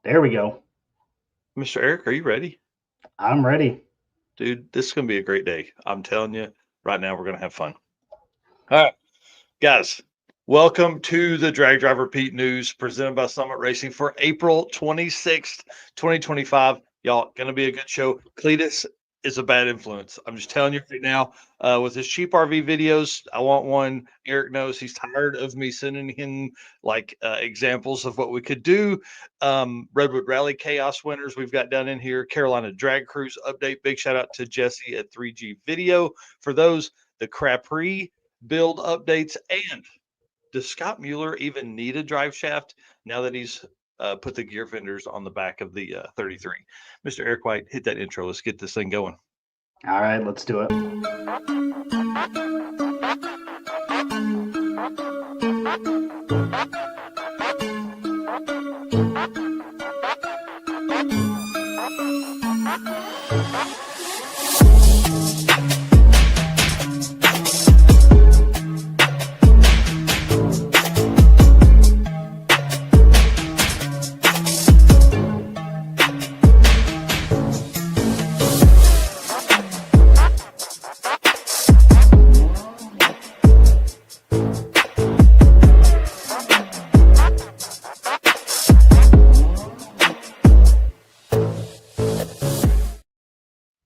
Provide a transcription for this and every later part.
There we go. Mr. Eric, are you ready? I'm ready. Dude, this is going to be a great day. I'm telling you, right now, we're going to have fun. All right, guys, welcome to the Drag Driver Pete News presented by Summit Racing for April 26th, 2025. Y'all, going to be a good show. Cleetus is a bad influence. I'm just telling you right now, with his cheap RV videos, I want one. Eric knows he's tired of me sending him examples of what we could do. Redwood Rally Chaos winners we've got down in here. Carolina Drag Cruise update. Big shout out to Jesse at 3G Video for those. The Capri build updates. And does Scott Mueller even need a drive shaft now that he's put the gear fenders on the back of the 33? Mr. Eric White, hit that intro. Let's get this thing going. All right, let's do it.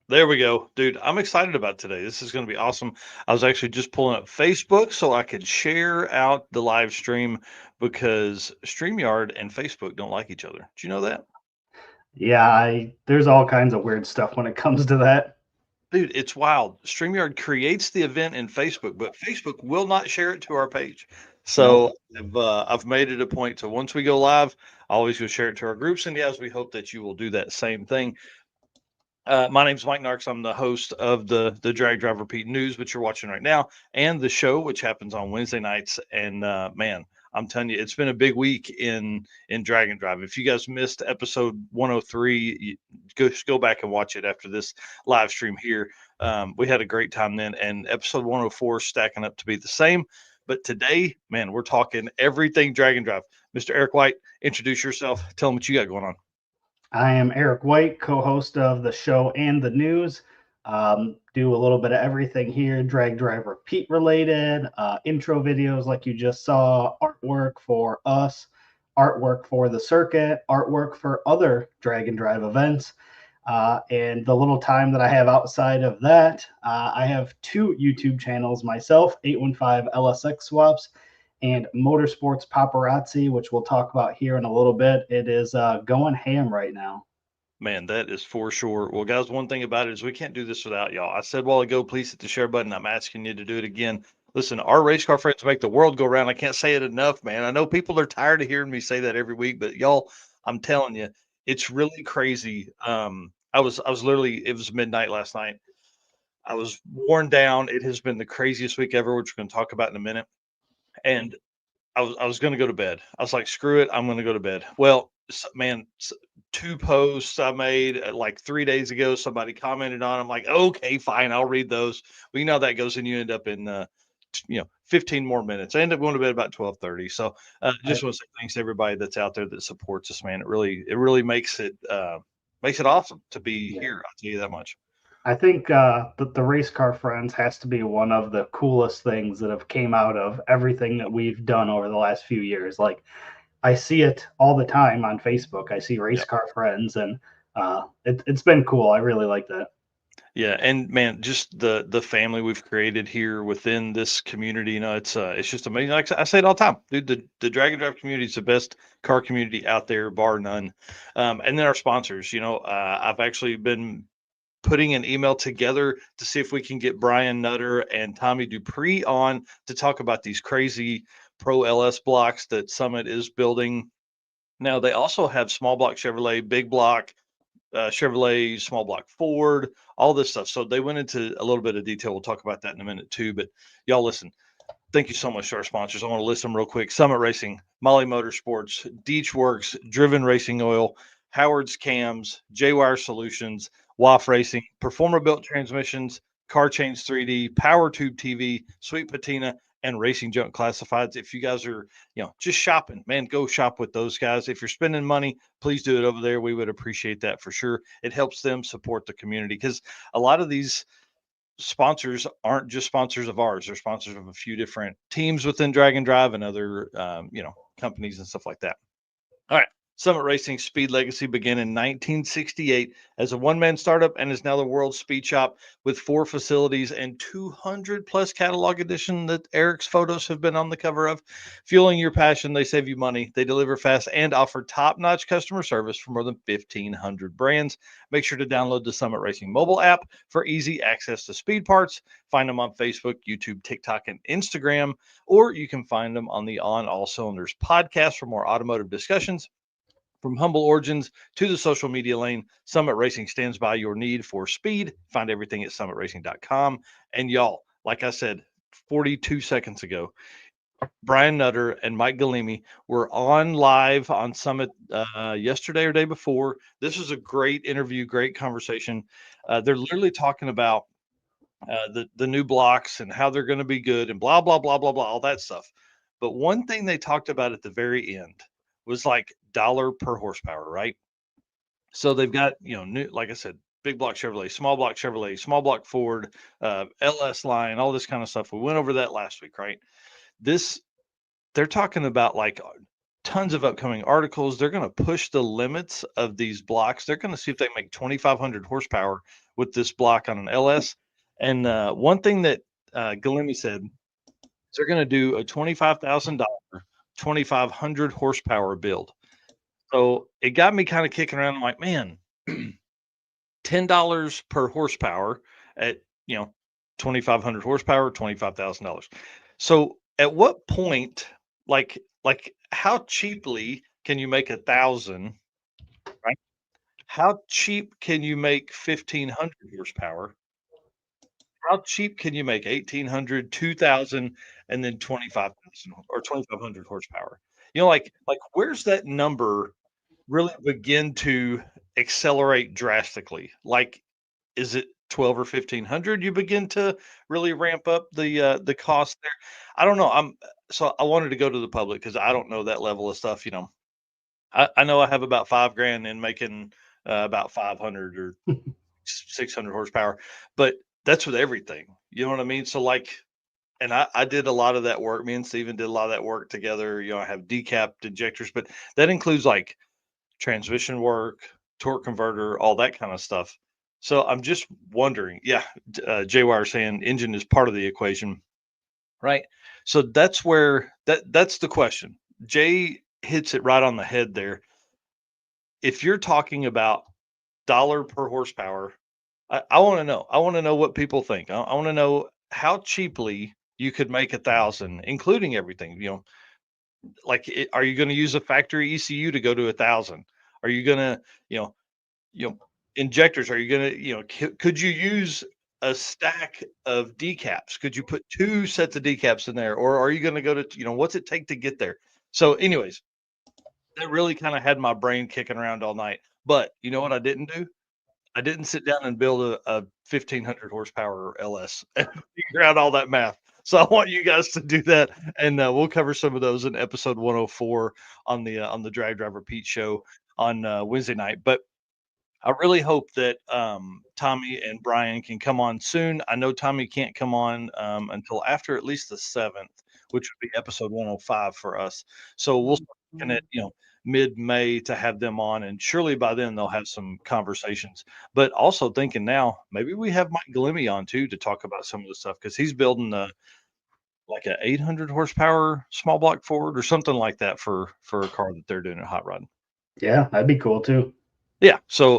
There we go, dude. I'm excited about today. This is going to be awesome. I was actually just pulling up Facebook so I could share out the live stream because StreamYard and Facebook don't like each other. Do you know that? Yeah, there's all kinds of weird stuff when it comes to that. Dude, it's wild. StreamYard creates the event in Facebook, but Facebook will not share it to our page. Nope. So I've made it a point to once we go live, I always go share it to our groups. And yes, we hope that you will do that same thing. My name's Mike Narks. I'm the host of the Drag Driver Pete News, which you're watching right now, and the show, which happens on Wednesday nights. And man, I'm telling you, it's been a big week in Drag and Drive. If you guys missed episode 103, go back and watch it after this live stream here. We had a great time then, and episode 104 stacking up to be the same. But today, man, we're talking everything Drag and Drive. Mr. Eric White, introduce yourself. Tell them what you got going on. I am Eric White, co-host of the show and the news. Do a little bit of everything here, drag driver Pete related, intro videos like you just saw, artwork for us, artwork for the circuit, artwork for other drag and drive events. And the little time that I have outside of that, I have two YouTube channels myself, 815 LSX Swaps and Motorsports Paparazzi, which we'll talk about here in a little bit. It is going ham right now. Man, that is for sure. Well, guys, one thing about it is we can't do this without y'all. I said a while ago, please hit the share button. I'm asking you to do it again. Listen, our race car friends make the world go round. I can't say it enough, man. I know people are tired of hearing me say that every week, but y'all, I'm telling you, it's really crazy. I was literally, it was midnight last night. I was worn down. It has been the craziest week ever, which we're going to talk about in a minute. And I was going to go to bed. I was like, screw it, I'm going to go to bed. Well, man, two posts I made like 3 days ago. Somebody commented on. I'm like, okay, fine, I'll read those. But you know how that goes, and you end up in 15 more minutes. I end up going to bed about 12:30. So I, just want to say thanks to everybody that's out there that supports us, man. It really makes it awesome to be yeah. here. I'll tell you that much. I think the race car friends has to be one of the coolest things that have came out of everything that we've done over the last few years. Like I see it all the time on Facebook. I see race Yeah. car friends, and it's been cool. I really like that. Yeah, and man, just the family we've created here within this community, it's just amazing. Like I say it all the time, dude. The Drag and Drive community is the best car community out there, bar none. And then our sponsors, I've actually been putting an email together to see if we can get Brian Nutter and Tommy Dupree on to talk about these crazy Pro LS blocks that Summit is building. Now they also have small block Chevrolet, big block Chevrolet, small block Ford, all this stuff. So they went into a little bit of detail. We'll talk about that in a minute too. But y'all listen, thank you so much to our sponsors. I want to list them real quick. Summit Racing, Molly Motorsports, Deech Works, Driven Racing Oil, Howard's Cams, J-Wire Solutions, WAF Racing, Performer Built Transmissions, Car Chains 3D, Power Tube TV, Sweet Patina, and Racing Junk Classifieds. If you guys are, just shopping, man, go shop with those guys. If you're spending money, please do it over there. We would appreciate that for sure. It helps them support the community because a lot of these sponsors aren't just sponsors of ours. They're sponsors of a few different teams within Drag and Drive and other, companies and stuff like that. All right. Summit Racing Speed Legacy began in 1968 as a one-man startup and is now the world's speed shop with 4 facilities and 200 plus catalog edition that Eric's photos have been on the cover of. Fueling your passion, they save you money, they deliver fast, and offer top-notch customer service for more than 1,500 brands. Make sure to download the Summit Racing mobile app for easy access to speed parts. Find them on Facebook, YouTube, TikTok, and Instagram, or you can find them on the On All Cylinders podcast for more automotive discussions. From humble origins to the social media lane, Summit Racing stands by your need for speed. Find everything at summitracing.com. And y'all, like I said 42 seconds ago, Brian Nutter and Mike Galimi were on live on Summit yesterday or day before. This was a great interview, great conversation. They're literally talking about the new blocks and how they're going to be good and blah, blah, blah, blah, blah, all that stuff. But one thing they talked about at the very end was like dollar per horsepower, right? So they've got, new, like I said, big block Chevrolet, small block Ford, LS line, all this kind of stuff. We went over that last week, right? They're talking about like tons of upcoming articles. They're going to push the limits of these blocks. They're going to see if they make 2,500 horsepower with this block on an LS. And one thing that Galimi said is they're going to do a $25,000, 2,500 horsepower build. So it got me kind of kicking around. I'm like, man, $10 per horsepower at 2,500 horsepower, $25,000. So at what point, like how cheaply can you make 1,000? Right? How cheap can you make 1,500 horsepower? How cheap can you make 1,800, 2,000, and then 25,000 or 2,500 horsepower? Like where's that number really begin to accelerate drastically? Like, is it 12 or 1,500? You begin to really ramp up the cost there. I don't know. So I wanted to go to the public because I don't know that level of stuff. I know I have about $5,000 in making about 500 or 600 horsepower, but that's with everything. You know what I mean? So like, and I did a lot of that work. Me and Steven did a lot of that work together. I have decapped injectors, but that includes like transmission work, torque converter, all that kind of stuff. So I'm just wondering, J-Wire saying engine is part of the equation, right? So that's where that's the question. Jay hits it right on the head there. If you're talking about dollar per horsepower, I want to know. I want to know what people think. I want to know how cheaply you could make 1,000, including everything. Like, are you going to use a factory ECU to go to 1,000? Are you going to, injectors? Are you going to, could you use a stack of decaps? Could you put 2 sets of decaps in there, or are you going to go to, what's it take to get there? So, anyways, that really kind of had my brain kicking around all night. But you know what I didn't do? I didn't sit down and build a 1,500 horsepower LS and figure out all that math. So I want you guys to do that, and we'll cover some of those in episode 104 on the Drag Driver Pete show on Wednesday night. But I really hope that Tommy and Brian can come on soon. I know Tommy can't come on until after at least the 7th, which would be episode 105 for us. So we'll start looking at mid-May to have them on, and surely by then they'll have some conversations. But also thinking now, maybe we have Mike Galimi on too to talk about some of the stuff because he's building like a 800 horsepower small block Ford or something like that for a car that they're doing at Hot Rod. Yeah, that'd be cool too. Yeah. So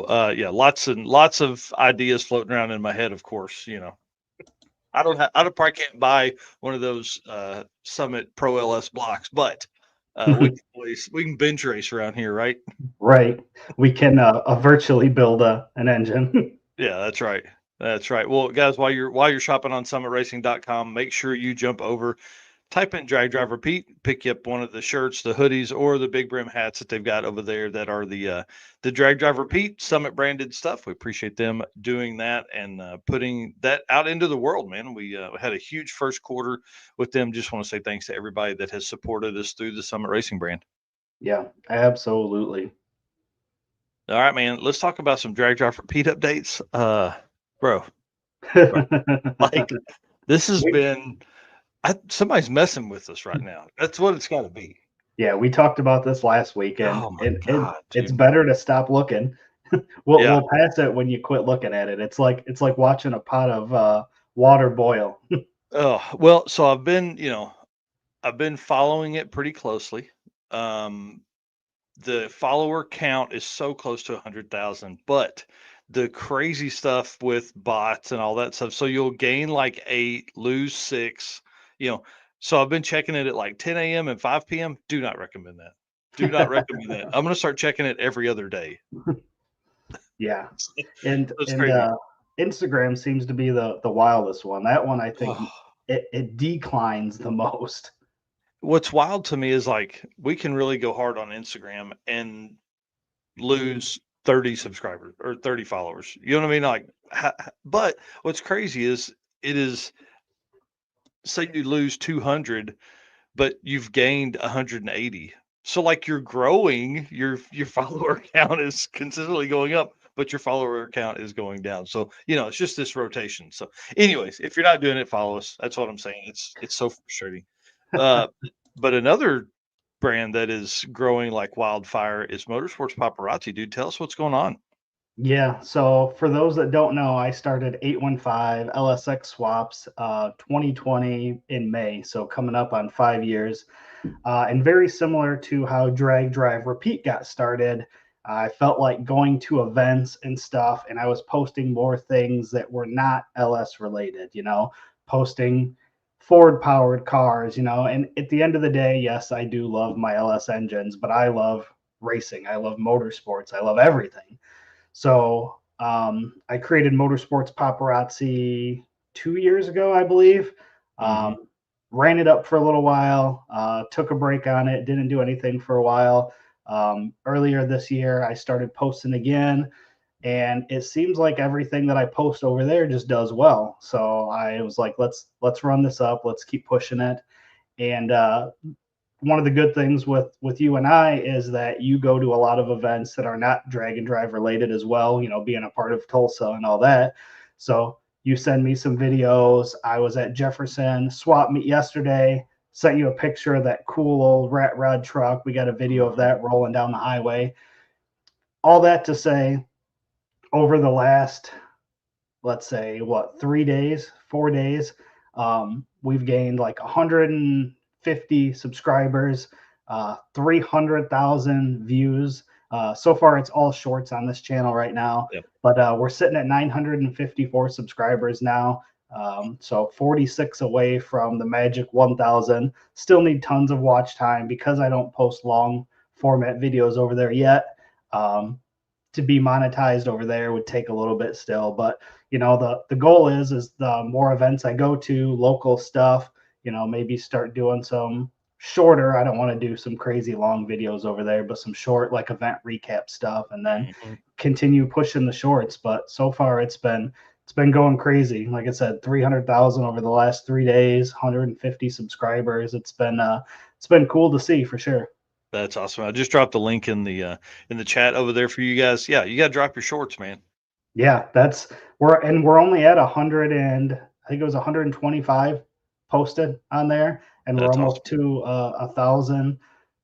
lots and lots of ideas floating around in my head. Of course, I probably can't buy one of those Summit Pro LS blocks, but we can bench race around here, right? Right. We can virtually build an engine. Yeah, that's right. That's right. Well, guys, while you're shopping on summitracing.com, make sure you jump over type in Drag Driver Pete, pick you up one of the shirts, the hoodies, or the big brim hats that they've got over there that are the Drag Driver Pete Summit branded stuff. We appreciate them doing that and putting that out into the world, man. We had a huge first quarter with them. Just want to say thanks to everybody that has supported us through the Summit Racing brand. Yeah, absolutely. All right, man. Let's talk about some Drag Driver Pete updates. Bro, like this has been somebody's messing with us right now. That's what it's got to be. Yeah, we talked about this last week, and Oh my God, it's dude. better to stop looking. Yeah. We'll pass it when you quit looking at it. It's like watching a pot of water boil. Oh, well, so I've been following it pretty closely. Um, the follower count is so close to 100,000, but the crazy stuff with bots and all that stuff. So you'll gain like 8, lose 6, you know. So I've been checking it at like 10 a.m. and 5 p.m. Do not recommend that. Do not recommend that. I'm gonna start checking it every other day. Yeah, and That's crazy. Instagram seems to be the wildest one. That one I think Oh, it declines the most. what's wild to me is like we can really go hard on Instagram and lose 30 subscribers or 30 followers. You know what I mean? Like, but what's crazy is it is say you lose 200, but you've gained 180. So like you're growing, your follower count is consistently going up, but your follower count is going down. So it's just this rotation. So, anyways, if you're not doing it, follow us. That's what I'm saying. It's so frustrating. Uh, but another brand that is growing like wildfire is Motorsports Paparazzi. Dude, tell us what's going on. Yeah, so for those that don't know, I started 815 LSX swaps 2020 in May, so coming up on 5 years. And very similar to how Drag Drive Repeat got started, I felt like going to events and stuff, and I was posting more things that were not LS related, posting Ford powered cars, and at the end of the day, yes, I do love my LS engines, but I love racing, I love motorsports, I love everything. So I created Motorsports Paparazzi 2 years ago, I believe. Hmm. Ran it up for a little while, took a break on it, didn't do anything for a while. Earlier this year, I started posting again, and it seems like everything that I post over there just does well. So I was like, let's run this up, let's keep pushing it. And one of the good things with you and I is that you go to a lot of events that are not drag and drive related as well, being a part of Tulsa and all that. So you send me some videos. I was at Jefferson swap meet yesterday, sent you a picture of that cool old rat rod truck. We got a video of Hmm. that rolling down the highway. All that to say, over the last, let's say, 3 days, 4 days, we've gained like 150 subscribers, 300,000 views. So far, it's all shorts on this channel right now, Yep. but we're sitting at 954 subscribers now. So 46 away from the magic 1,000. Still need tons of watch time because I don't post long format videos over there yet. To be monetized over there would take a little bit still, but the goal is the more events I go to, local stuff, maybe start doing some shorter. I don't want to do some crazy long videos over there, but some short like event recap stuff, and then Hmm. continue pushing the shorts. But so far it's been going crazy. Like I said, 300,000 over the last 3 days, 150 subscribers. It's been cool to see for sure. That's awesome. I just dropped the link in the chat over there for you guys. Yeah, you got to drop your shorts, man. Yeah, we're only at 100, and I think it was 125 posted on there, and we're That's almost awesome. to 1,000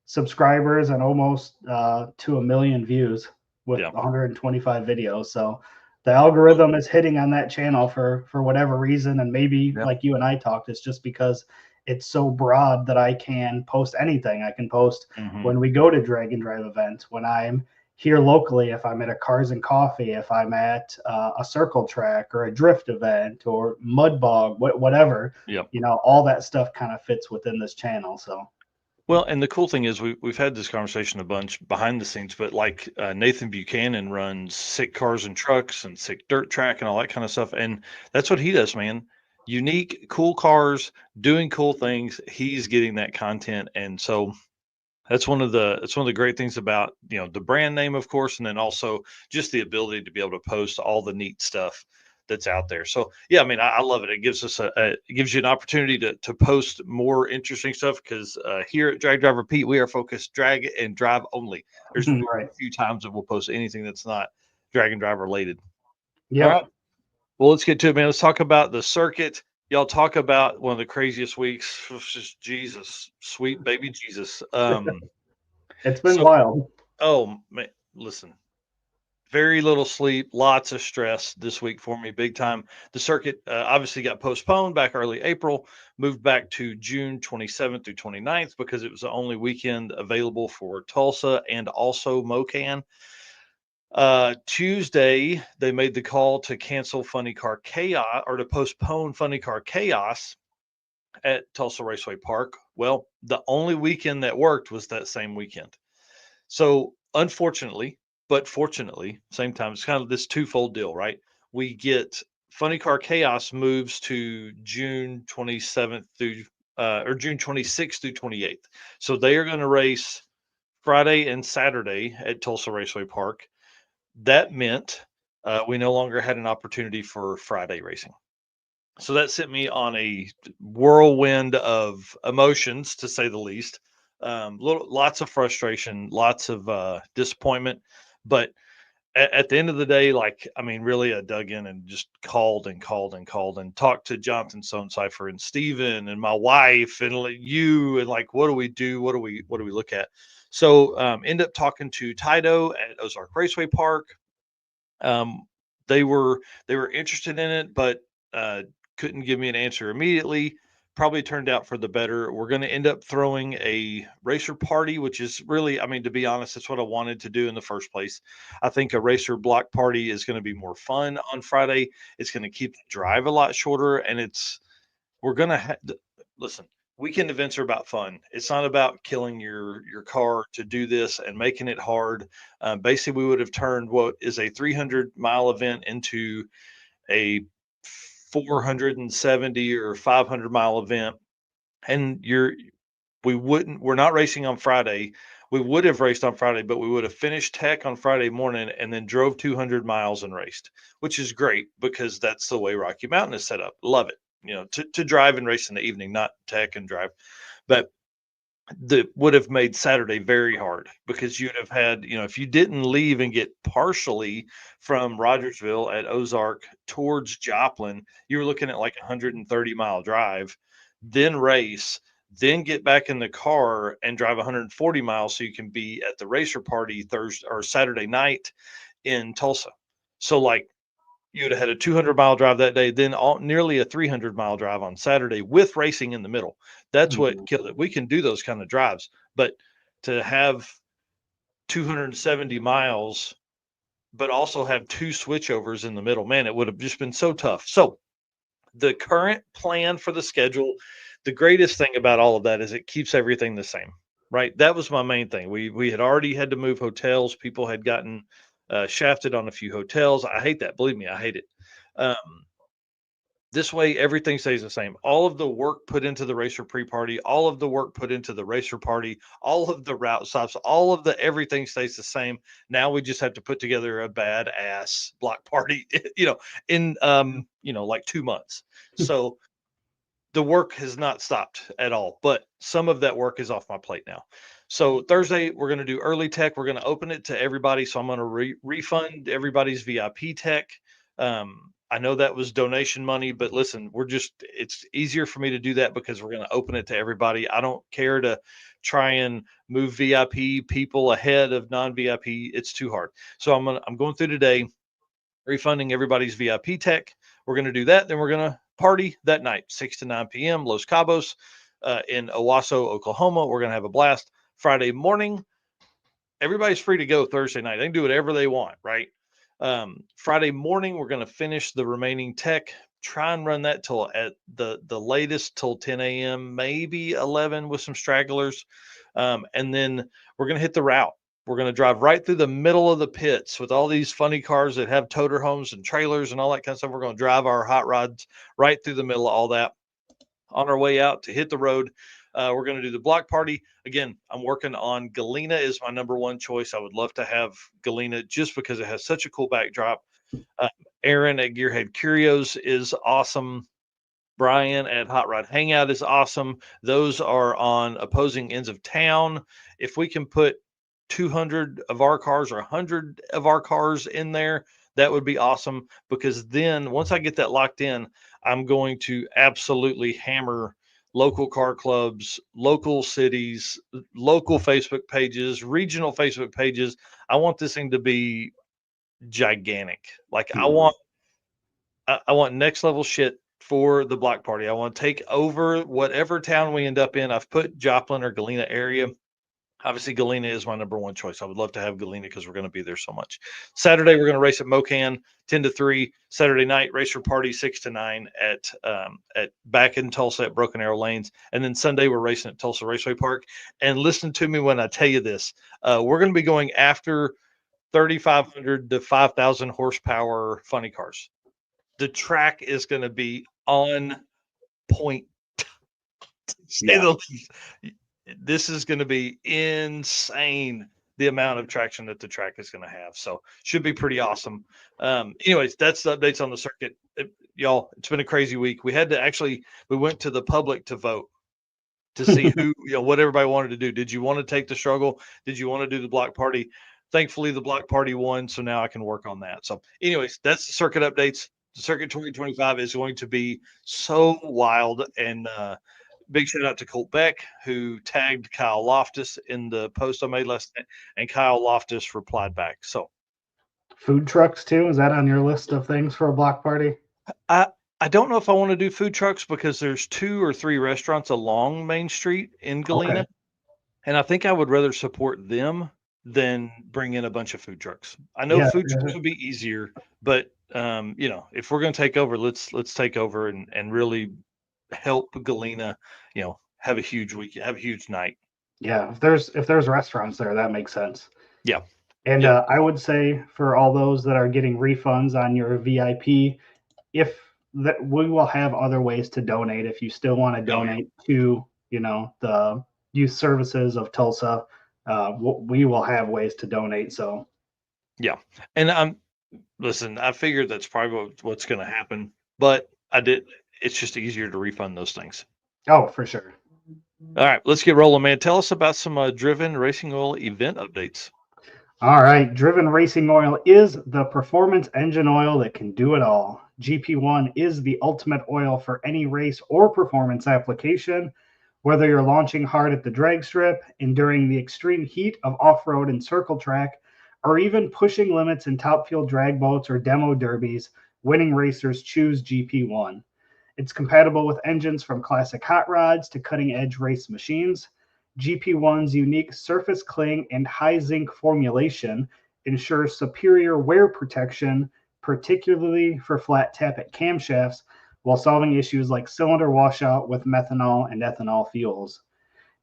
subscribers and almost to 1 million views with Yeah. 125 videos. So the algorithm is hitting on that channel for whatever reason, and maybe Yeah. like you and I talked, it's just because it's so broad that I can post anything. I can post Hmm. when we go to drag and drive events, when I'm here locally, if I'm at a Cars and Coffee, if I'm at a circle track or a drift event or mud bog, whatever, Yeah. all that stuff kind of fits within this channel. So Well, and the cool thing is we've had this conversation a bunch behind the scenes, but like Nathan Buchanan runs sick cars and trucks and sick dirt track and all that kind of stuff, and that's what he does, man. unique, cool cars doing cool things. He's getting that content, and so that's one of the great things about the brand name, of course, and then also just the ability to be able to post all the neat stuff that's out there. So yeah, I mean, I love it. It gives us it gives you an opportunity to post more interesting stuff because here at Drag Driver Pete, we are focused drag and drive only. There's very Right. few times that we'll post anything that's not drag and drive related. All Yep. right. Well, let's get to it, man. Let's talk about the circuit. Y'all talk about one of the craziest weeks. Just Jesus, sweet baby Jesus. It's been So, wild. oh man, listen, very little sleep, lots of stress this week for me, big time. The circuit obviously got postponed back early April, moved back to June 27th through 29th because it was the only weekend available for Tulsa and also Mocan. Tuesday, they made the call to cancel Funny Car Chaos or to postpone Funny Car Chaos at Tulsa Raceway Park. Well, the only weekend that worked was that same weekend. So, unfortunately, but fortunately, same time, it's kind of this twofold deal, right? We get Funny Car Chaos moves to June 27th through or June 26th through 28th. So they are going to race Friday and Saturday at Tulsa Raceway Park. That meant we no longer had an opportunity for Friday racing. So that sent me on a whirlwind of emotions, to say the least. Lots of frustration, lots of disappointment. But at the end of the day, like, I mean, really, I dug in and just called and called and called and talked to Jonathan Sonecipher and Steven and my wife and like you and like, what do we do? What do we look at? So end up talking to Tido at Ozark Raceway Park. Um, they were interested in it, but uh, couldn't give me an answer immediately. Probably turned out for the better. We're going to end up throwing a racer party, which is really, I mean, to be honest, that's what I wanted to do in the first place. I think a racer block party is going to be more fun on Friday. It's going to keep the drive a lot shorter, and we're going to listen. Weekend events are about fun. It's not about killing your car to do this and making it hard. Basically, we would have turned what is a 300-mile event into a 470 or 500-mile event, and we're not racing on Friday. We would have raced on Friday, but we would have finished tech on Friday morning and then drove 200 miles and raced, which is great because that's the way Rocky Mountain is set up. Love it. To drive and race in the evening, not tech and drive. But that would have made Saturday very hard because you'd have had, if you didn't leave and get partially from Rogersville at Ozark towards Joplin, you were looking at like a 130-mile drive, then race, then get back in the car and drive 140 miles so you can be at the racer party Thursday or Saturday night in Tulsa. So like you would have had a 200-mile drive that day, then nearly a 300-mile drive on Saturday with racing in the middle. That's what Mhm. killed it. We can do those kind of drives, but to have 270 miles, but also have two switchovers in the middle, man, it would have just been so tough. So the current plan for the schedule, the greatest thing about all of that is it keeps everything the same, right? That was my main thing. We had already had to move hotels. People had gotten shafted on a few hotels. I hate that. Believe me, I hate it. Um, this way, everything stays the same. All of the work put into the racer pre-party, all of the work put into the racer party, all of the route stops, all of the everything stays the same. Now we just have to put together a badass block party, in like 2 months. So the work has not stopped at all, but some of that work is off my plate now. So Thursday, we're going to do early tech. We're going to open it to everybody. So I'm going to refund everybody's VIP tech. I know that was donation money, but listen, it's easier for me to do that because we're going to open it to everybody. I don't care to try and move VIP people ahead of non-VIP. It's too hard. So I'm going through today, refunding everybody's VIP tech. We're going to do that. Then we're going to party that night, 6 to 9 p.m., Los Cabos in Owasso, Oklahoma. We're going to have a blast. Friday morning, everybody's free to go Thursday night. They can do whatever they want, right? Friday morning, we're going to finish the remaining tech, try and run that till at the latest till 10 a.m., maybe 11 with some stragglers. And then we're going to hit the route. We're going to drive right through the middle of the pits with all these funny cars that have toter homes and trailers and all that kind of stuff. We're going to drive our hot rods right through the middle of all that. On our way out to hit the road, we're going to do the block party. Again, I'm working on Galena is my number one choice. I would love to have Galena just because it has such a cool backdrop. Aaron at Gearhead Curios is awesome. Brian at Hot Rod Hangout is awesome. Those are on opposing ends of town. If we can put 200 of our cars or 100 of our cars in there, that would be awesome, because then once I get that locked in, I'm going to absolutely hammer local car clubs, local cities, local Facebook pages, regional Facebook pages. I want this thing to be gigantic. Like I want next level shit for the block party. I want to take over whatever town we end up in. I've put Joplin or Galena area. Obviously, Galena is my number one choice. I would love to have Galena because we're going to be there so much. Saturday, we're going to race at Mocan 10 to 3. Saturday night, racer party 6 to 9 at back in Tulsa at Broken Arrow Lanes. And then Sunday, we're racing at Tulsa Raceway Park. And listen to me when I tell you this. We're going to be going after 3,500 to 5,000 horsepower funny cars. The track is going to be on point, to say the least. This is going to be insane, the amount of traction that the track is going to have. So should be pretty awesome. Anyways, that's the updates on the circuit. Y'all, it's been a crazy week. We went to the public to vote to see who, what everybody wanted to do. Did you want to take the struggle? Did you want to do the block party? Thankfully, the block party won. So now I can work on that. So anyways, that's the circuit updates. The circuit 2025 is going to be so wild. And big shout out to Colt Beck, who tagged Kyle Loftus in the post I made last night, and Kyle Loftus replied back. So food trucks too, is that on your list of things for a block party? I don't know if I want to do food trucks because there's 2 or 3 restaurants along Main Street in Galena. Okay. And I think I would rather support them than bring in a bunch of food trucks. I know food trucks would be easier, but if we're going to take over, let's take over and really help Galena, have a huge weekend, have a huge night. Yeah, if there's restaurants there, that makes sense. Yeah. And I would say for all those that are getting refunds on your VIP, if that we will have other ways to donate if you still want to donate to the youth services of Tulsa. We will have ways to donate. So yeah, and listen, I figured that's probably what's going to happen, but it's just easier to refund those things. Oh, for sure. All right, let's get rolling, man. Tell us about some Driven Racing Oil event updates. All right, Driven Racing Oil is the performance engine oil that can do it all. GP1 is the ultimate oil for any race or performance application. Whether you're launching hard at the drag strip, enduring the extreme heat of off-road and circle track, or even pushing limits in top fuel drag boats or demo derbies, winning racers choose GP1. It's compatible with engines from classic hot rods to cutting-edge race machines. GP1's unique surface cling and high zinc formulation ensures superior wear protection, particularly for flat tappet camshafts, while solving issues like cylinder washout with methanol and ethanol fuels.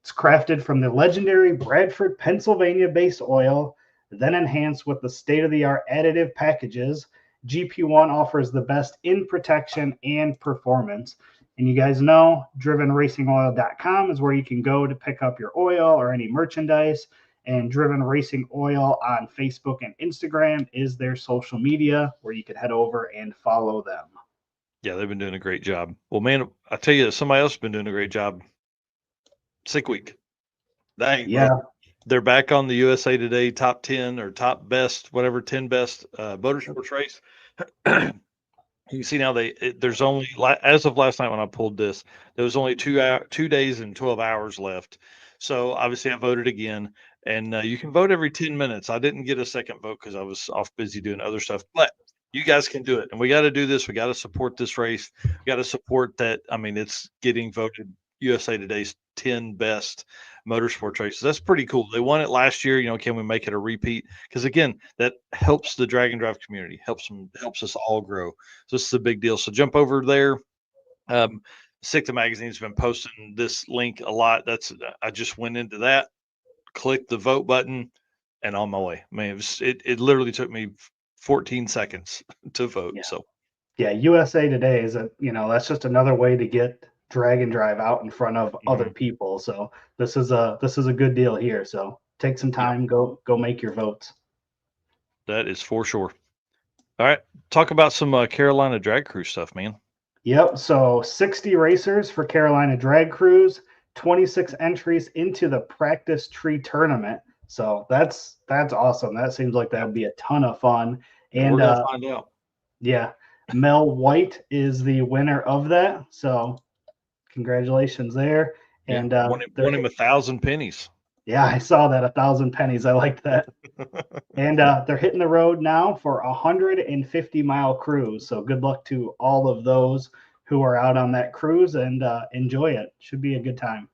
It's crafted from the legendary Bradford, Pennsylvania-based oil, then enhanced with the state-of-the-art additive packages. GP1 offers the best in protection and performance. And you guys know, drivenracingoil.com is where you can go to pick up your oil or any merchandise. And Driven Racing Oil on Facebook and Instagram is their social media where you could head over and follow them. Yeah, they've been doing a great job. Well, man, I tell you, somebody else has been doing a great job. Sick week. Dang, yeah. Bro. They're back on the USA Today top 10 or top best, whatever, 10 best motorsports race. You can see now there's only, as of last night when I pulled this, there was only 2 days and 12 hours left. So obviously I voted again, and you can vote every 10 minutes. I didn't get a second vote because I was off busy doing other stuff, but you guys can do it. And we got to do this. We got to support this race. We got to support that. I mean, it's getting voted USA Today's 10 best motorsports races. That's pretty cool. They won it last year. Can we make it a repeat? Because again, that helps the drag and drive community, helps us all grow. So this is a big deal. So jump over there. SICTA Magazine's been posting this link a lot. I just went into that, clicked the vote button, and on my way. Man, it literally took me 14 seconds to vote. Yeah. So Yeah, USA Today is that's just another way to get drag and drive out in front of other mhm, people. So this is a good deal here. So take some yeah, time, go make your votes. that is for sure. All right, talk about some Carolina drag cruise stuff, man. Yep. So 60 racers for Carolina Drag Cruise, 26 entries into the practice tree tournament. So that's awesome. That seems like that Yep. would be a ton of fun. And we're And gonna find out. yeah, Mel White is the winner of that. So congratulations there. Yeah, And won him 1,000 pennies. yeah, I saw that 1,000 pennies. I like that. And they're hitting the road now for a 150-mile cruise. So good luck to all of those who are out on that cruise and enjoy it. Should be a good time.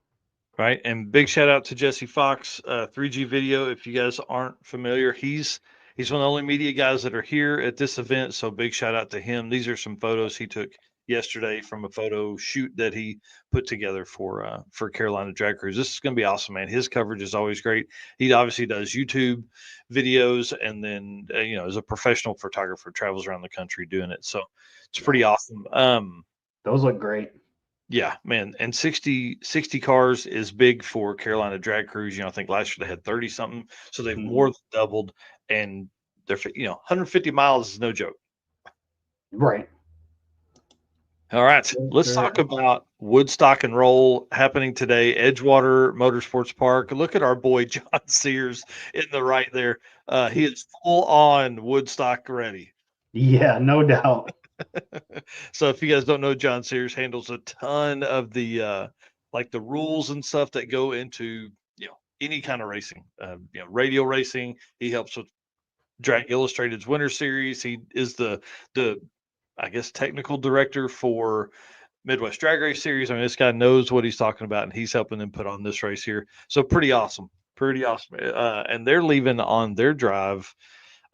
Right. And big shout out to Jesse Fox, 3G Video. If you guys aren't familiar, he's one of the only media guys that are here at this event. So big shout out to him. These are some photos he took yesterday from a photo shoot that he put together for Carolina Drag Cruise. This is going to be awesome, man. His coverage is always great. He obviously does YouTube videos, and then as a professional photographer, travels around the country doing it. So it's Yeah, pretty awesome. those look great. Yeah, man, and sixty cars is big for Carolina Drag Cruise. I think last year they had 30 something, so they've more Mhm. than doubled, and 150 miles is no joke. Right. All right, Yes, let's talk sir. about Woodstock and Roll happening today, Edgewater Motorsports Park. Look at our boy John Sears in the right there. He is full on Woodstock ready. Yeah, no doubt. So if you guys don't know, John Sears handles a ton of the like the rules and stuff that go into any kind of racing. Radio racing. He helps with Drag Illustrated's Winter Series. He is the I guess technical director for Midwest Drag Race Series. I mean, this guy knows what he's talking about, and he's helping them put on this race here. So pretty awesome, pretty awesome. And they're leaving on their drive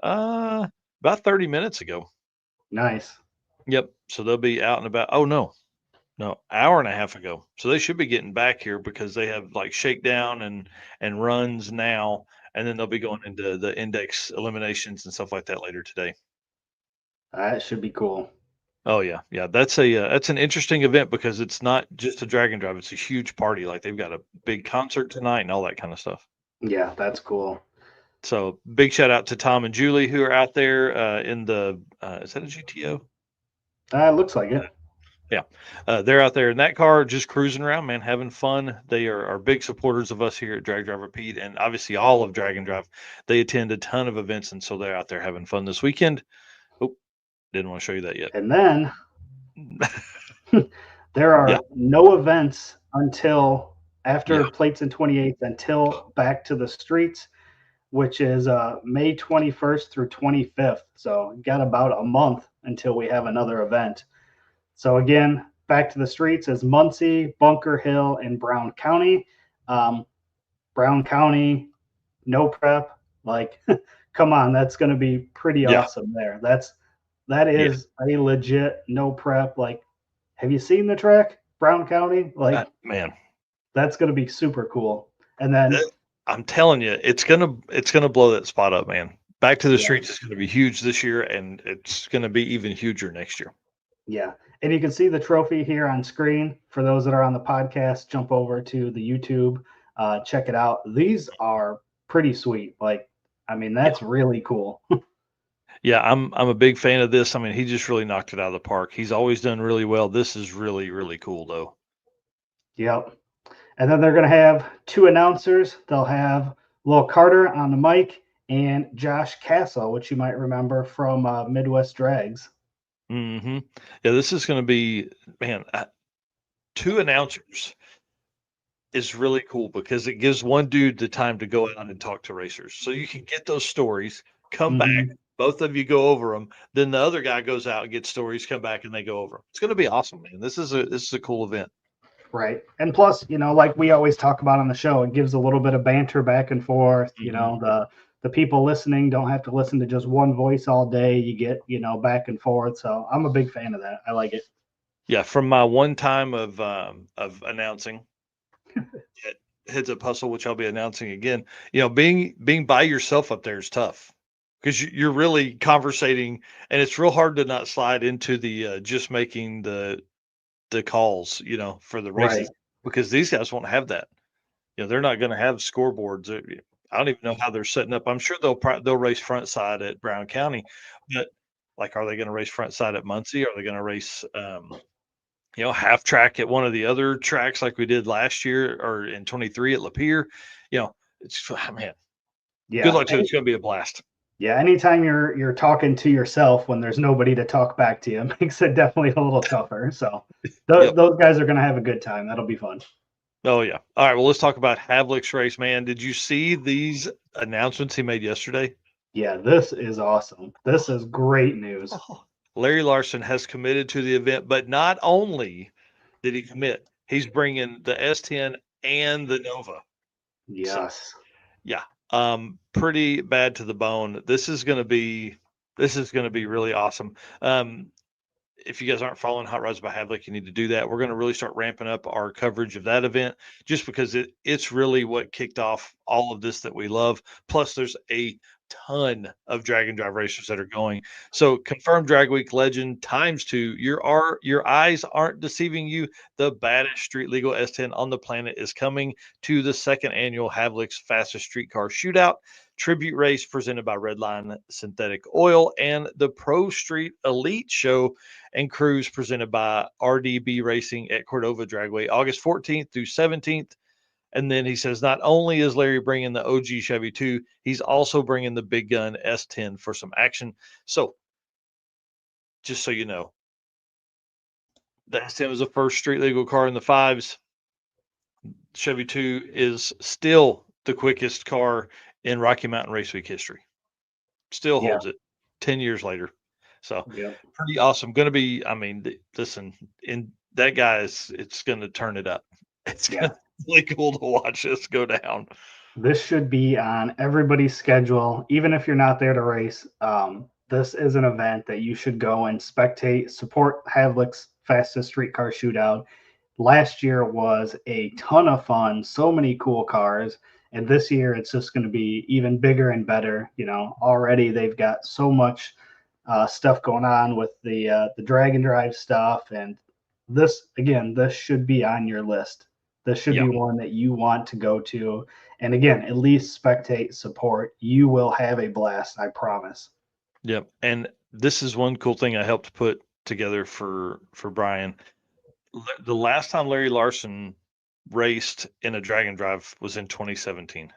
uh, about 30 minutes ago. Nice. Yep. So they'll be out and about. Oh no, hour and a half ago. So they should be getting back here because they have like shakedown and runs now, and then they'll be going into the index eliminations and stuff like that later today. That should be cool. Oh yeah, yeah. That's an interesting event because it's not just a drag and drive; it's a huge party. Like they've got a big concert tonight and all that kind of stuff. Yeah, that's cool. So big shout out to Tom and Julie who are out there in the is that a GTO? Looks like it. Yeah, they're out there in that car, just cruising around, man, having fun. They are big supporters of us here at Drag Driver Pete, and obviously all of Drag and Drive. They attend a ton of events, and so they're out there having fun this weekend. Oh, didn't want to show you that yet. And then there Yeah, are no events until yeah, after Plates and 28th until Back to the Streets, which is May 21st through 25th. So got about a month until we have another event. So again, Back to the Streets is Muncie, Bunker Hill, and Brown County. Um, Brown County, no prep. Like, come on, that's going to be pretty yeah, awesome there. That yeah. is a legit no prep. Like, have you seen the track, Brown County? Like, Man, that's going to be super cool. And then, I'm telling you, it's gonna blow that spot up, man. Back to the yeah, Streets is gonna be huge this year, and it's gonna be even huger next year. yeah. And you can see the trophy here on screen. For those that are on the podcast, jump over to the YouTube, check it out. These are pretty sweet. Like, I mean, Yeah, that's really cool. yeah. I'm a big fan of this. I mean, he just really knocked it out of the park. He's always done really well. This is really cool, though. Yep. And then they're going to have two announcers. They'll have Lil Carter on the mic and Josh Castle, which you might remember from Midwest Drags. Hmm. Yeah, this is going to be, man, two announcers is really cool because it gives one dude the time to go out and talk to racers. So you can get those stories, come back, Hmm. both of you go over them. Then the other guy goes out and gets stories, come back, and they go over 'em. It's going to be awesome, man. This is a cool event. Right. And plus, like we always talk about on the show, it gives a little bit of banter back and forth. Hmm. The people listening don't have to listen to just one voice all day. You get, back and forth. So I'm a big fan of that. I like it. Yeah, from my one time of announcing Heads Up Hustle, which I'll be announcing again. Being by yourself up there is tough because you're really conversating, and it's real hard to not slide into the just making the calls, for the Right. races, because these guys won't have that. They're not going to have scoreboards. I don't even know how they're setting up. I'm sure they'll race front side at Brown County, but like, are they going to race front side at Muncie? Are they going to race, half track at one of the other tracks like we did last year or in 23 at Lapeer? It's man, good Yeah. luck to it. It's going to be a blast. Yeah. Anytime you're talking to yourself when there's nobody to talk back to you makes it definitely a little tougher. So Yep. those guys are going to have a good time. That'll be fun. Oh yeah. All right. Well, let's talk about Havlick's race, man. Did you see these announcements he made yesterday? Yeah, this is awesome. This is great news. Oh. Larry Larson has committed to the event, but not only did he commit, he's bringing the S10 and the Nova. So Yes. yeah, pretty bad to the bone. This is going to be really awesome. If you guys aren't following Hot Rods by Havlick, you need to do that. We're going to really start ramping up our coverage of that event, just because it's really what kicked off all of this that we love. Plus, there's a ton of drag and drive racers that are going. So, confirmed Drag Week legend times two. Your eyes aren't deceiving you. The baddest street legal S10 on the planet is coming to the second annual Havlick's Fastest Streetcar Shootout tribute race presented by Redline Synthetic Oil and the Pro Street Elite Show and Cruise presented by RDB Racing at Cordova Dragway, August 14th through 17th. And then he says, not only is Larry bringing the OG Chevy 2, he's also bringing the big gun S10 for some action. So, just so you know, the S10 was the first street legal car in the fives. Chevy 2 is still the quickest car in Rocky Mountain Race Week history. Still Yeah. holds it 10 years later. So, Yep. pretty awesome. Going to be, I mean, listen, in that guy it's going to turn it up. It's going Yeah. to be really cool to watch this go down. This should be on everybody's schedule, even if you're not there to race. This is an event that you should go and spectate, support Havlick's Fastest Streetcar Shootout. Last year was a ton of fun, so many cool cars. And this year it's just going to be even bigger and better. Already they've got so much stuff going on with the drag and drive stuff. And this should be on your list. This should Yeah. be one that you want to go to. And again, at least spectate, support. You will have a blast, I promise. Yep. And this is one cool thing I helped put together for Brian. The last time Larry Larson raced in a drag and drive was in 2017.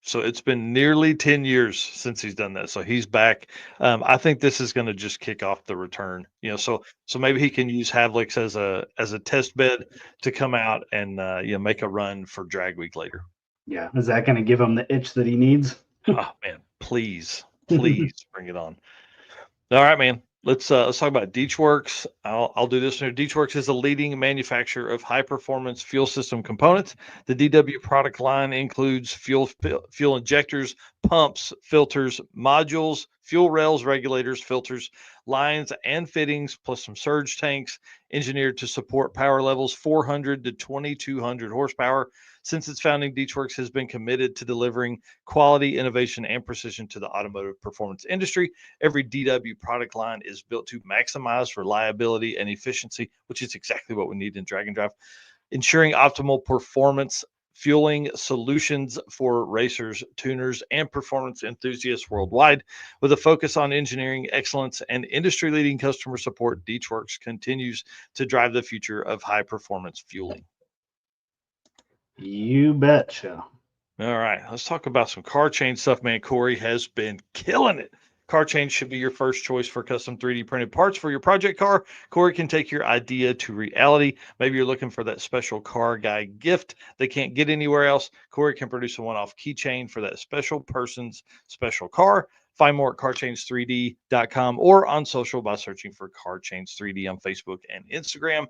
So it's been nearly 10 years since he's done that. So he's back. I think this is going to just kick off the return. So maybe he can use Havlicks as a test bed to come out and make a run for Drag Week later. Yeah. Is that going to give him the itch that he needs? Oh man, please bring it on. All right, man. Let's talk about DeechWorks. I'll do this one. DeechWorks is a leading manufacturer of high performance fuel system components. The DW product line includes fuel injectors, pumps, filters, modules, fuel rails, regulators, filters, lines, and fittings, plus some surge tanks engineered to support power levels 400 to 2200 horsepower. Since its founding, DeechWorks has been committed to delivering quality, innovation, and precision to the automotive performance industry. Every DW product line is built to maximize reliability and efficiency, which is exactly what we need in drag and drive, ensuring optimal performance fueling solutions for racers, tuners, and performance enthusiasts worldwide. With a focus on engineering excellence and industry leading customer support, DeechWorks continues to drive the future of high performance fueling. You betcha. All right, let's talk about some car chain stuff, man. Corey has been killing it. Car Chain should be your first choice for custom 3D printed parts for your project car. Corey can take your idea to reality. Maybe you're looking for that special car guy gift they can't get anywhere else. Corey can produce a one-off keychain for that special person's special car. Find more at carchains3d.com or on social by searching for Car Chains 3D on Facebook and Instagram.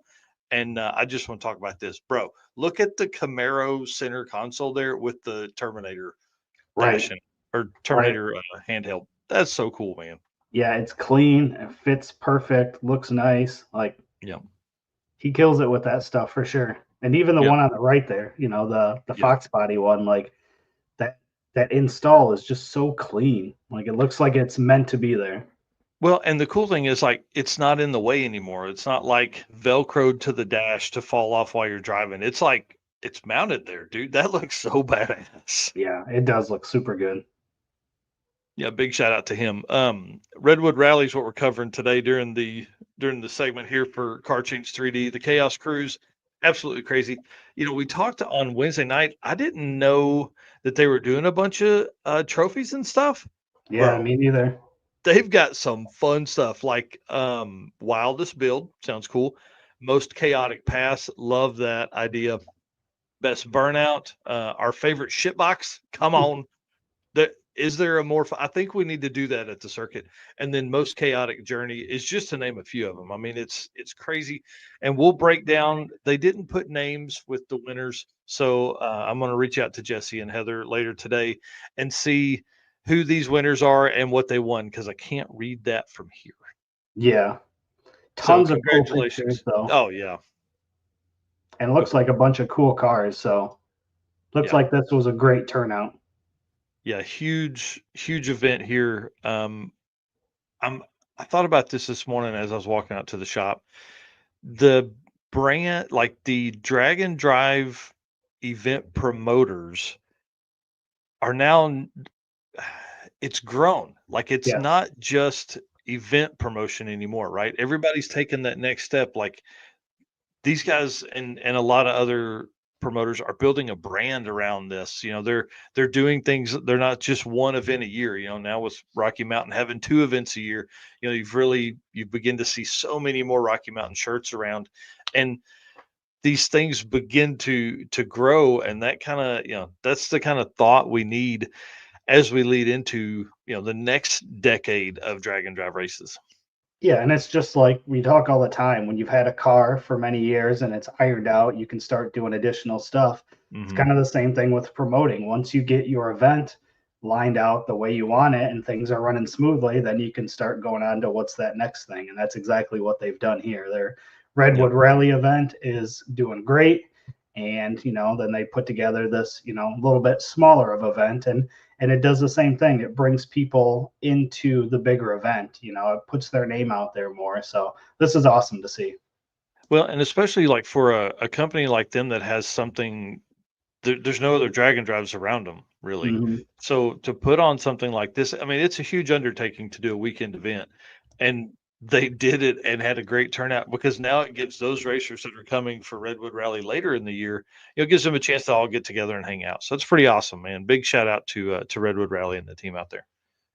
And I just want to talk about this, bro. Look at the Camaro center console there with the Terminator Right. dash in, or Right. Terminator handheld. That's so cool, man. Yeah, it's clean. It fits perfect. Looks nice. Like Yeah. he kills it with that stuff for sure. And even the Yeah. one on the right there, the Yeah. Fox body one, like that that install is just so clean. Like it looks like it's meant to be there. Well, and the cool thing is like it's not in the way anymore. It's not like velcroed to the dash to fall off while you're driving. It's like it's mounted there, dude. That looks so badass. Yeah, it does look super good. Yeah, big shout out to him. Redwood Rally is what we're covering today during the segment here for Car Change 3D. The Chaos Cruise, absolutely crazy. We talked on Wednesday night. I didn't know that they were doing a bunch of trophies and stuff, Yeah, bro. me neither. They've got some fun stuff like wildest build, sounds cool. Most chaotic pass, love that idea. Best burnout, our favorite shitbox. Come on, is there a more? I think we need to do that at the circuit. And then most chaotic journey is just to name a few of them. I mean, it's crazy, and we'll break down. They didn't put names with the winners, so I'm going to reach out to Jesse and Heather later today and see who these winners are and what they won because I can't read that from here. Yeah, So tons of cool pictures congratulations. though, Oh yeah, and looks like a bunch of cool cars. So looks yeah, like this was a great turnout. yeah. Huge event here. I'm. I thought about this morning as I was walking out to the shop. The brand, like the drag and drive event promoters are now it's grown. Like it's Yes. not just event promotion anymore, right? Everybody's taking that next step. Like these guys and a lot of other promoters are building a brand around this. They're doing things. They're not just one event a year. Now with Rocky Mountain having two events a year, you begin to see so many more Rocky Mountain shirts around, and these things begin to grow, and that kind of that's the kind of thought we need as we lead into the next decade of drag and drive races. Yeah, and it's just like we talk all the time. When you've had a car for many years and it's ironed out, you can start doing additional stuff. It's Hmm. kind of the same thing with promoting. Once you get your event lined out the way you want it and things are running smoothly, then you can start going on to what's that next thing. And that's exactly what they've done here. Their Yep. Redwood Rally event is doing great. And, then they put together this, a little bit smaller of event, and it does the same thing. It brings people into the bigger event. It puts their name out there more. So this is awesome to see. Well, and especially like for a company like them that has something, there's no other drag and drives around them really. Mhm. So to put on something like this, I mean, it's a huge undertaking to do a weekend event, and they did it and had a great turnout because now it gives those racers that are coming for Redwood Rally later in the year, it gives them a chance to all get together and hang out. So it's pretty awesome, man. Big shout out to Redwood Rally and the team out there.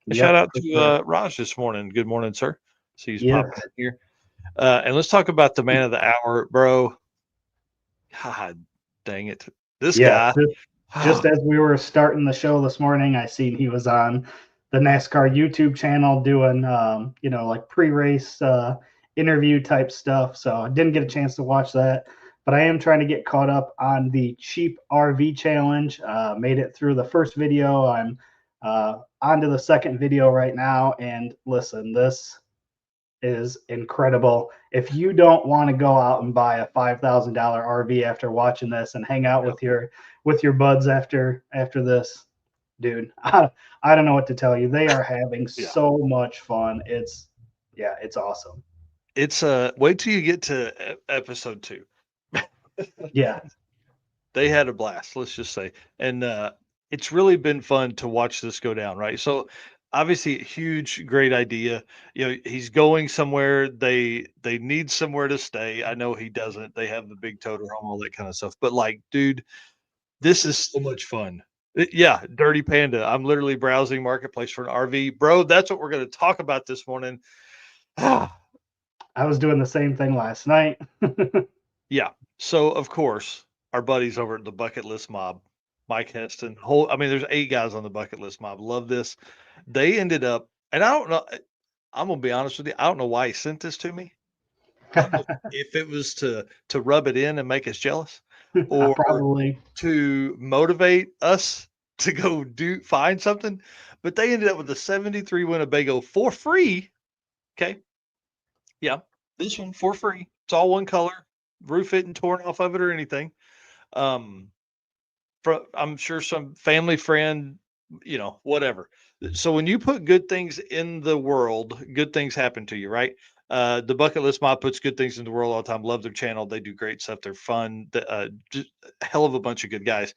And shout Yep, out for to sure. Raj this morning. Good morning, sir. See he's Yes, popping in here. And let's talk about the man of the hour, bro. God dang it. This yes. guy. Just as we were starting the show this morning, I seen he was on the NASCAR YouTube channel doing, like pre-race interview type stuff. So I didn't get a chance to watch that, but I am trying to get caught up on the cheap RV challenge. Made it through the first video. I'm on to the second video right now. And listen, this is incredible. If you don't want to go out and buy a $5,000 RV after watching this and hang out Yep. with your buds after this, dude, I don't know what to tell you. They are having Yeah. so much fun. It's awesome. It's wait till you get to episode 2. Yeah. They had a blast, let's just say. And it's really been fun to watch this go down, right? So obviously a huge great idea. He's going somewhere. They need somewhere to stay. I know he doesn't. They have the big toter home, all that kind of stuff. But like, dude, this is so much fun. Yeah, Dirty Panda. I'm literally browsing Marketplace for an RV. Bro, that's what we're going to talk about this morning. I was doing the same thing last night. Yeah. So of course, our buddies over at the Bucket List Mob, Mike Heston, I mean, there's 8 guys on the Bucket List Mob. Love this. They ended up, and I don't know. I'm gonna be honest with you. I don't know why he sent this to me. I don't know if it was to rub it in and make us jealous, or Probably. to motivate us to go find something. But they ended up with a '73 Winnebago for free. Okay. Yeah. This one for free. It's all one color. roof isn't torn off of it or anything. Um, I'm sure some family friend, whatever. So when you put good things in the world, good things happen to you, right? The Bucket List Mob puts good things in the world all the time. Love their channel. They do great stuff. They're fun. Just a hell of a bunch of good guys.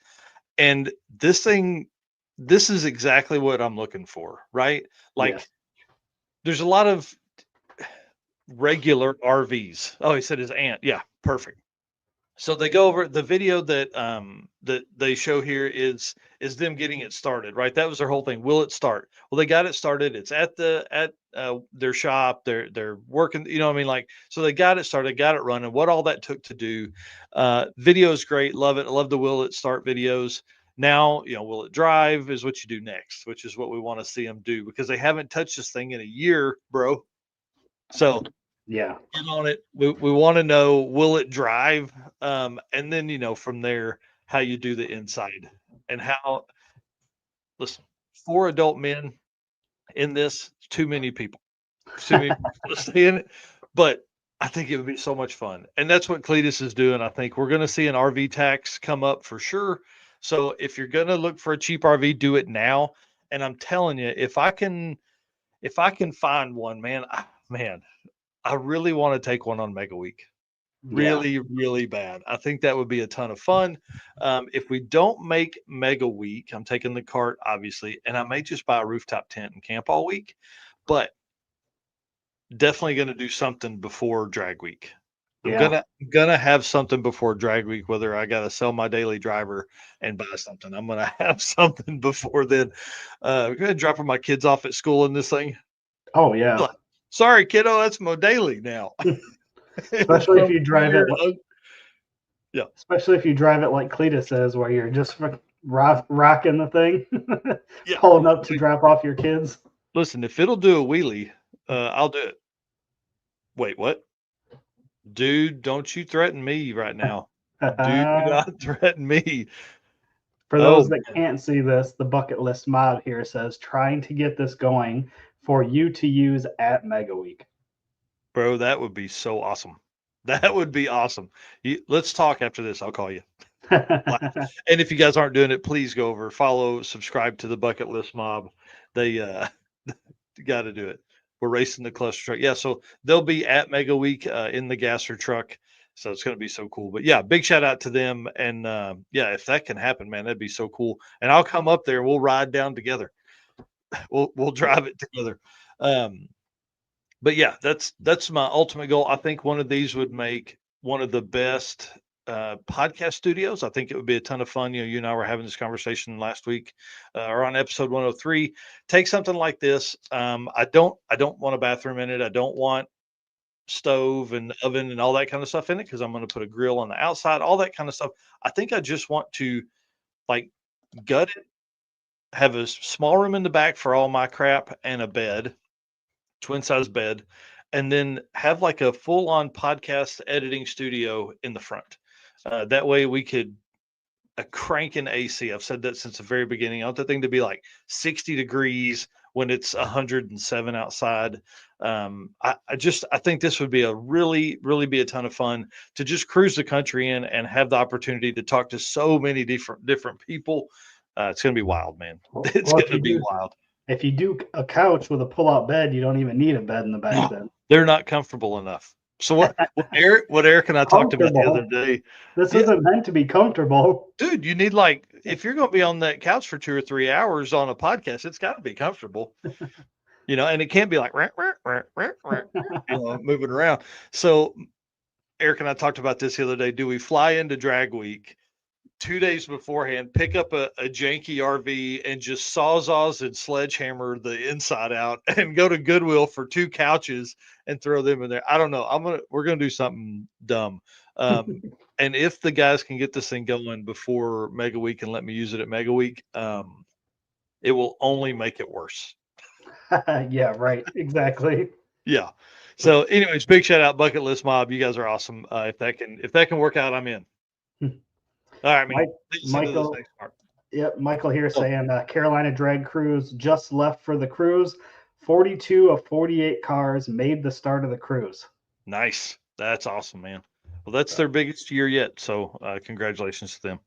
And this is exactly what I'm looking for, right? Like, Yes. there's a lot of regular RVs. Oh, he said his aunt. Yeah, perfect. So they go over the video that they show here is them getting it started, right? That was their whole thing. Will it start? Well, they got it started. It's at their shop. They're working, you know what I mean? Like, so they got it started, got it running. What all that took to do. Video is great. Love it. I love the will it start videos. Now, will it drive is what you do next, which is what we want to see them do because they haven't touched this thing in a year, bro. So Yeah. get on it. We want to know, will it drive? And then, from there, how you do the inside and how, listen, 4 adult men in this, too many people, too many people to stay in it. But I think it would be so much fun. And that's what Cleetus is doing. I think we're going to see an RV tax come up for sure. So if you're going to look for a cheap RV, do it now. And I'm telling you, if I can find one, man, I really want to take one on Mega Week. Yeah. Really, really bad. I think that would be a ton of fun. If we don't make Mega Week, I'm taking the cart, obviously, and I may just buy a rooftop tent and camp all week, but definitely going to do something before Drag Week. I'm Yeah. gonna have something before Drag Week, whether I gotta sell my daily driver and buy something. I'm gonna have something before then. We're gonna dropping my kids off at school in this thing. Oh yeah. Like, sorry, kiddo, that's my daily now. It'll Especially if come you drive it. 3 years. Yeah. Especially if you drive it like Cleetus says, where you're just rocking the thing, Yeah. pulling up to drop off your kids. Listen, if it'll do a wheelie, I'll do it. Wait, what? Dude, don't you threaten me right now. Do For not threaten me. those Oh, that man. can't see this, the bucket list mob here says trying to get this going for you to use at Mega Week. Bro, that would be so awesome. That would be awesome. Let's talk after this. I'll call you. And if you guys aren't doing it, please go over, follow, subscribe to the Bucket List Mob. They got to do it. We're racing the cluster truck. Yeah, so they'll be at Mega Week in the gasser truck. So it's going to be so cool. But yeah, big shout out to them. And yeah, if that can happen, man, that'd be so cool. And I'll come up there and we'll ride down together. We'll drive it together. Um, but yeah, that's my ultimate goal. I think one of these would make one of the best podcast studios. I think it would be a ton of fun. You and I were having this conversation last week, or on episode 103. Take something like this. I don't want a bathroom in it. I don't want stove and oven and all that kind of stuff in it because I'm going to put a grill on the outside. All that kind of stuff. I think I just want to like gut it, have a small room in the back for all my crap and a bed, twin size bed, and then have like a full on podcast editing studio in the front. That way we could crank in AC. I've said that since the very beginning. I want the thing to be like 60 degrees when it's 107 outside. I think this would be a really, really be a ton of fun to just cruise the country in and have the opportunity to talk to so many different people. It's going to be wild, man. It's Well, going to be wild. if you do a couch with a pull-out bed, you don't even need a bed in the back No, then. they're not comfortable enough. So what Eric and I talked about the other Comfortable. day. This Yeah, isn't meant to be comfortable. dude, you need like if you're going to be on that couch for 2 or 3 hours on a podcast, it's got to be comfortable, and it can't be like "Rah, rah, rah, rah, rah," moving around. So Eric and I talked about this the other day. Do we fly into Drag Week 2 days beforehand, pick up a janky RV and just sawzalls and sledgehammer the inside out and go to Goodwill for 2 couches and throw them in there? I don't know. We're gonna do something dumb. And if the guys can get this thing going before Mega Week and let me use it at Mega Week, it will only make it worse. Yeah, right. Exactly. Yeah. So, anyways, big shout out Bucket List Mob. You guys are awesome. If that can work out, I'm in. All right, man. Let's into this Michael, next part. yep, Michael here Oh, saying Carolina drag cruise just left for the cruise. 42 of 48 cars made the start of the cruise. nice. That's awesome, man. Well, that's their biggest year yet. So congratulations to them.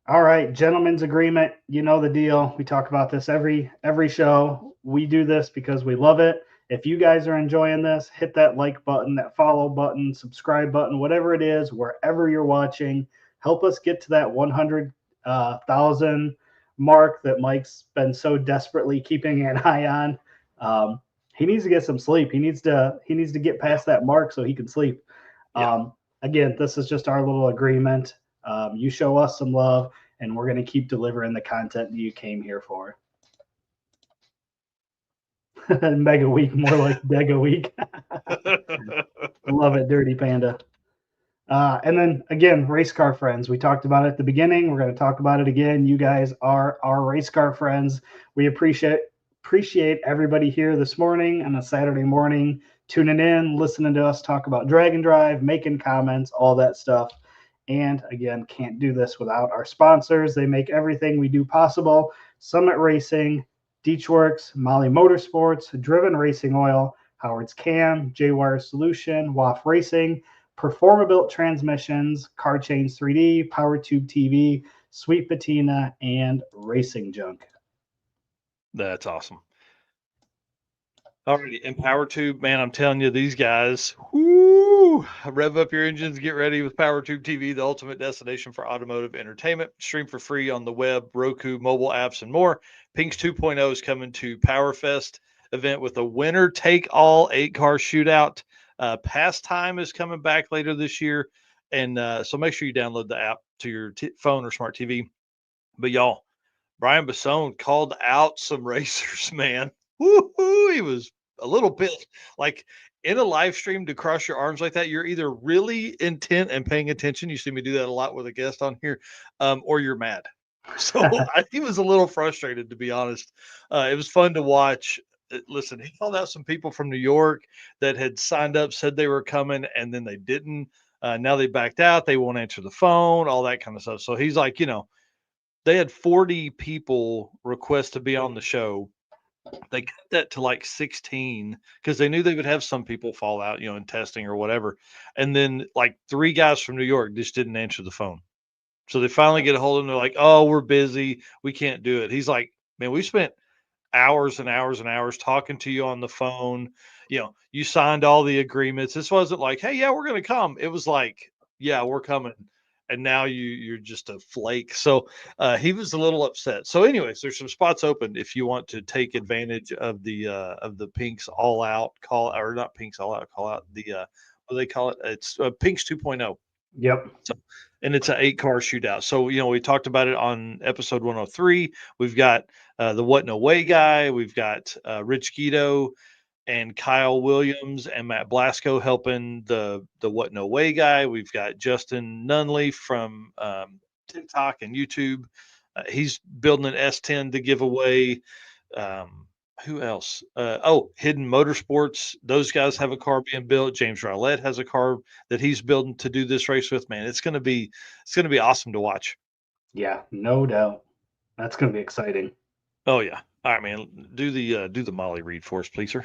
All right, gentlemen's agreement. You know the deal. We talk about this every show. We do this because we love it. If you guys are enjoying this, hit that like button, that follow button, subscribe button, whatever it is, wherever you're watching. Help us get to that 100,000 mark that Mike's been so desperately keeping an eye on. He needs to get some sleep. He needs to get past that mark so he can sleep. Yeah. Again, this is just our little agreement. You show us some love, and we're going to keep delivering the content that you came here for. Mega week, more like Dega week. Love it, Dirty Panda. And then again, race car friends. We talked about it at the beginning. We're going to talk about it again. You guys are our race car friends. We appreciate everybody here this morning on a Saturday morning, tuning in, listening to us talk about drag and drive, making comments, all that stuff. And again, can't do this without our sponsors. They make everything we do possible. Summit Racing, Deechworks, Molly Motorsports, Driven Racing Oil, Howard's Cam, J-Wire Solution, WAF Racing, Performabuilt Transmissions, Car Chains 3D, PowerTube TV, Sweet Patina, and Racing Junk. That's awesome. Alrighty, and PowerTube, man, I'm telling you, these guys, whoo, rev up your engines, get ready with PowerTube TV, the ultimate destination for automotive entertainment. Stream for free on the web, Roku, mobile apps, and more. Pinks 2.0 is coming to PowerFest event with a winner-take-all 8-car shootout. Pastime is coming back later this year, and so make sure you download the app to your phone or smart TV. But y'all, Brian Bassone called out some racers, man. Woo-hoo, he was a little bit like in a live stream to cross your arms like that. You're either really intent and paying attention. You see me do that a lot with a guest on here, or you're mad. So he was a little frustrated, to be honest. It was fun to watch. Listen, he called out some people from New York that had signed up, said they were coming, and then they didn't. Now they backed out. They won't answer the phone, all that kind of stuff. So he's like, they had 40 people request to be on the show. They cut that to like 16 because they knew they would have some people fall out, in testing or whatever. And then like 3 guys from New York just didn't answer the phone. So they finally get a hold of them. They're like, "Oh, we're busy. We can't do it." He's like, "Man, we spent hours and hours and hours talking to you on the phone. You signed all the agreements. This wasn't like, hey, yeah, we're going to come. It was like, yeah, we're coming. And now you're just a flake." So he was a little upset. So, anyways, there's some spots open if you want to take advantage of the Pinks All Out call, or not Pinks All Out call out. The what do they call it? It's Pinks 2.0. Yep. So, and it's an 8-car shootout. So, we talked about it on episode 103. We've got the What No Way guy. We've got Rich Guido and Kyle Williams and Matt Blasco helping the What No Way guy. We've got Justin Nunley from TikTok and YouTube. He's building an S10 to give away. Who else? Hidden Motorsports. Those guys have a car being built. James Rowlett has a car that he's building to do this race with. Man, it's gonna be awesome to watch. Yeah, no doubt. That's going to be exciting. Oh yeah. All right, man. Do the Molly Reed for us, please, sir.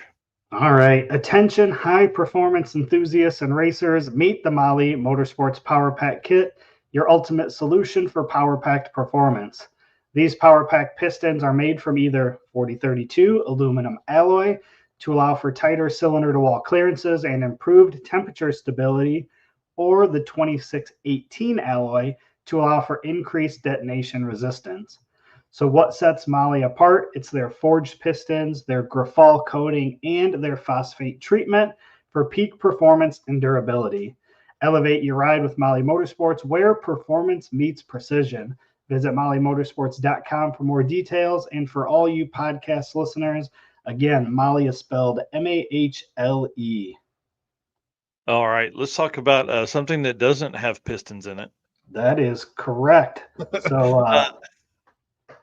All right. Attention, high performance enthusiasts and racers. Meet the Molly Motorsports Power Pack Kit, your ultimate solution for power packed performance. These power pack pistons are made from either 4032 aluminum alloy to allow for tighter cylinder to wall clearances and improved temperature stability, or the 2618 alloy to allow for increased detonation resistance. So what sets Molly apart? It's their forged pistons, their graphol coating, and their phosphate treatment for peak performance and durability. Elevate your ride with Molly Motorsports, where performance meets precision. Visit mollymotorsports.com for more details. And for all you podcast listeners, again, Molly is spelled Mahle. All right, let's talk about something that doesn't have pistons in it. That is correct. So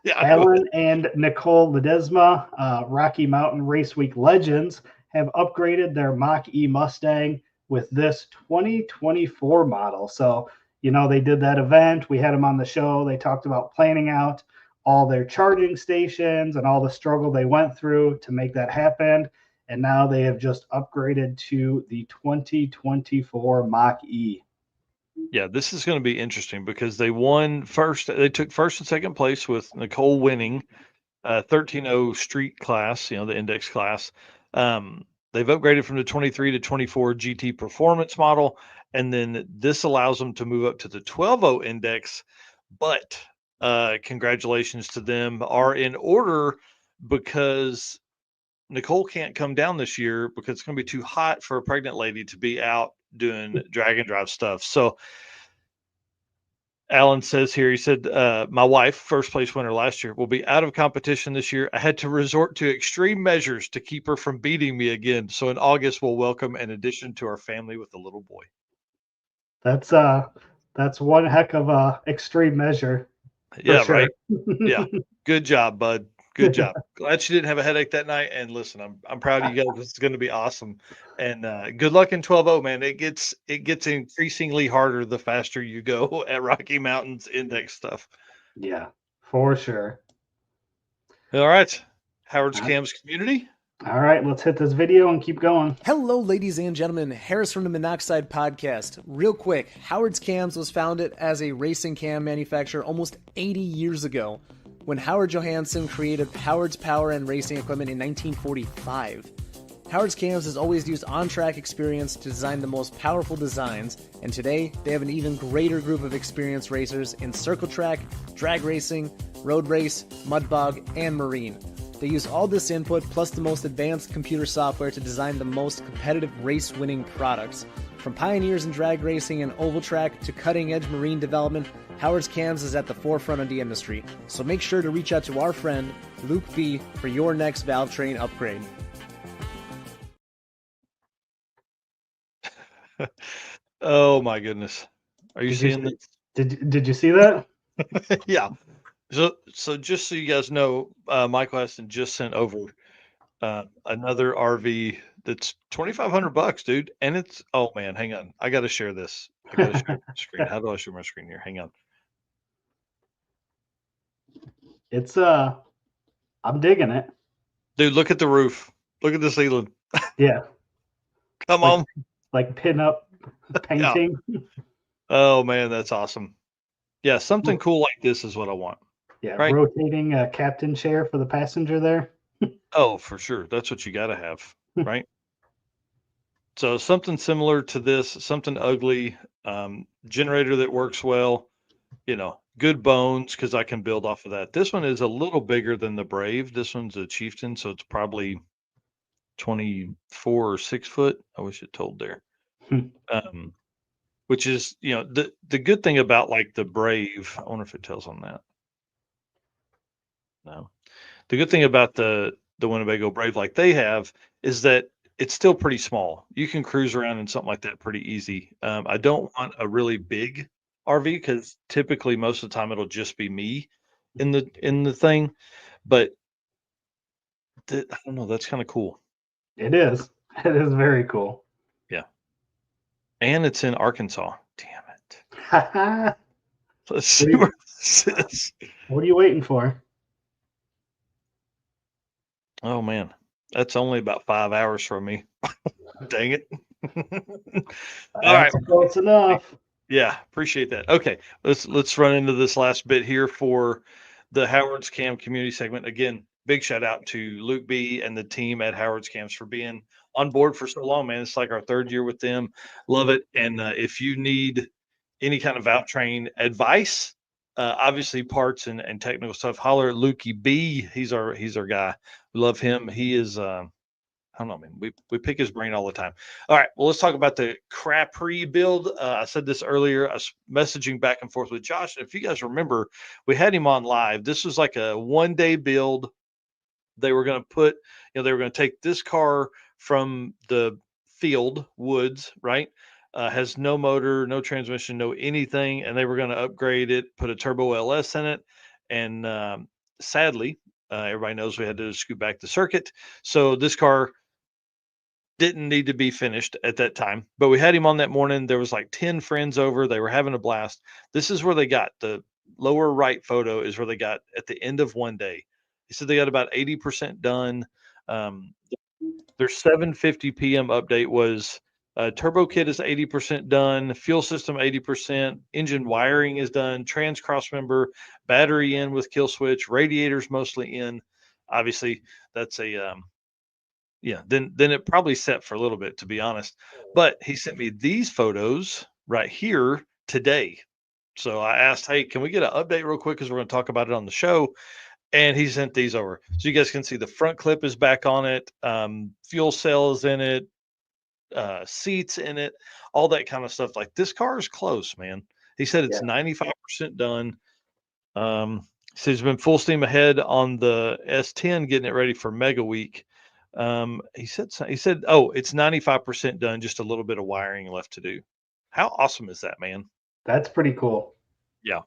Yeah, Alan and Nicole Ledesma, Rocky Mountain Race Week legends, have upgraded their Mach-E Mustang with this 2024 model. So, they did that event. We had them on the show. They talked about planning out all their charging stations and all the struggle they went through to make that happen. and now they have just upgraded to the 2024 Mach E. Yeah, this is going to be interesting because they won first. They took first and second place with Nicole winning 13.0 street class, the index class. They've upgraded from the 23 to 24 GT performance model, and then this allows them to move up to the 12.0 index. But congratulations to them, are in order because Nicole can't come down this year because it's going to be too hot for a pregnant lady to be out doing drag and drive stuff. So Alan says here, he said, my wife, first place winner last year, will be out of competition this year. I had to resort to extreme measures to keep her from beating me again. So in August, we'll welcome an addition to our family with a little boy. That's one heck of a extreme measure. Yeah, sure. Right. Yeah. Good job, bud. Good job. Glad she didn't have a headache that night. And listen, I'm proud of you guys. This is going to be awesome. And good luck in 12.0, man. It gets increasingly harder the faster you go at Rocky Mountains index stuff. Yeah, for sure. All right. Howard's Cams community. All right, let's hit this video and keep going. Hello, ladies and gentlemen. Harris from the Monoxide Podcast. Real quick, Howard's Cams was founded as a racing cam manufacturer almost 80 years ago when Howard Johansson created Howard's Power and Racing Equipment in 1945. Howard's Cams has always used on-track experience to design the most powerful designs, and today they have an even greater group of experienced racers in circle track, drag racing, road race, mud bog, and marine. They use all this input plus the most advanced computer software to design the most competitive race-winning products. From pioneers in drag racing and oval track to cutting-edge marine development, Howard's Cams is at the forefront of the industry. So make sure to reach out to our friend, Luke B, for your next valve train upgrade. Oh my goodness. Are you seeing this? Did you see that? Yeah. So just so you guys know, Michael Heston just sent over another RV that's $2,500, dude. And it's, oh man, hang on. I got to share this. I got to share my screen. How do I share my screen here? Hang on. It's I'm digging it. Dude, look at the roof. Look at the ceiling. Yeah. Come on. Like pin-up painting. Yeah. Oh man, that's awesome. Yeah, something cool like this is what I want. Yeah, right? Rotating a captain chair for the passenger there. Oh, for sure. That's what you got to have, right? So something similar to this, something ugly, generator that works well, good bones, because I can build off of that. This one is a little bigger than the Brave. This one's a Chieftain, so it's probably 24 or 6 foot. I wish it told there. Which is, the good thing about like the Brave, I wonder if it tells on that. No. The good thing about the Winnebago Brave like they have is that it's still pretty small. You can cruise around in something like that pretty easy. I don't want a really big RV because typically most of the time it'll just be me in the thing. But I don't know. That's kind of cool. It is. It is very cool. Yeah. And it's in Arkansas. Damn it. Let's see where this is. What are you waiting for? Oh man, that's only about 5 hours from me. Dang it. All right. Close enough. Yeah, appreciate that. Okay, let's run into this last bit here for the Howard's Cam community segment. Again, big shout out to Luke B and the team at Howard's Cams for being on board for so long, man. It's like our 3rd year with them. Love it. And if you need any kind of out train advice, obviously parts and technical stuff, holler at Lukey B. He's our guy. We love him. He is I don't know, man. We pick his brain all the time. All right. Well, let's talk about the Capri build. I said this earlier. I was messaging back and forth with Josh. If you guys remember, we had him on live. This was like a 1-day build. They were going to put, they were going to take this car from the field, woods, right? Has no motor, no transmission, no anything. And they were going to upgrade it, put a turbo LS in it. And sadly, everybody knows we had to scoot back the circuit. So this car didn't need to be finished at that time, but we had him on that morning. There was like 10 friends over. They were having a blast. This is where they got the lower right photo is where they got at the end of one day. He said they got about 80% done. The Their 7:50 p.m. update was turbo kit is 80% done, fuel system 80%, engine wiring is done, trans cross member, battery in with kill switch, radiators mostly in. Obviously, that's a yeah. Then it probably set for a little bit, to be honest. But he sent me these photos right here today. So I asked, hey, can we get an update real quick because we're going to talk about it on the show? And he sent these over, so you guys can see the front clip is back on it, fuel cells in it, seats in it, all that kind of stuff. Like, this car is close, man. He said it's Yeah. 95% done. So he's been full steam ahead on the S10, getting it ready for Mega Week. He said, oh, it's 95% done, just a little bit of wiring left to do. How awesome is that, man? That's pretty cool. Yeah,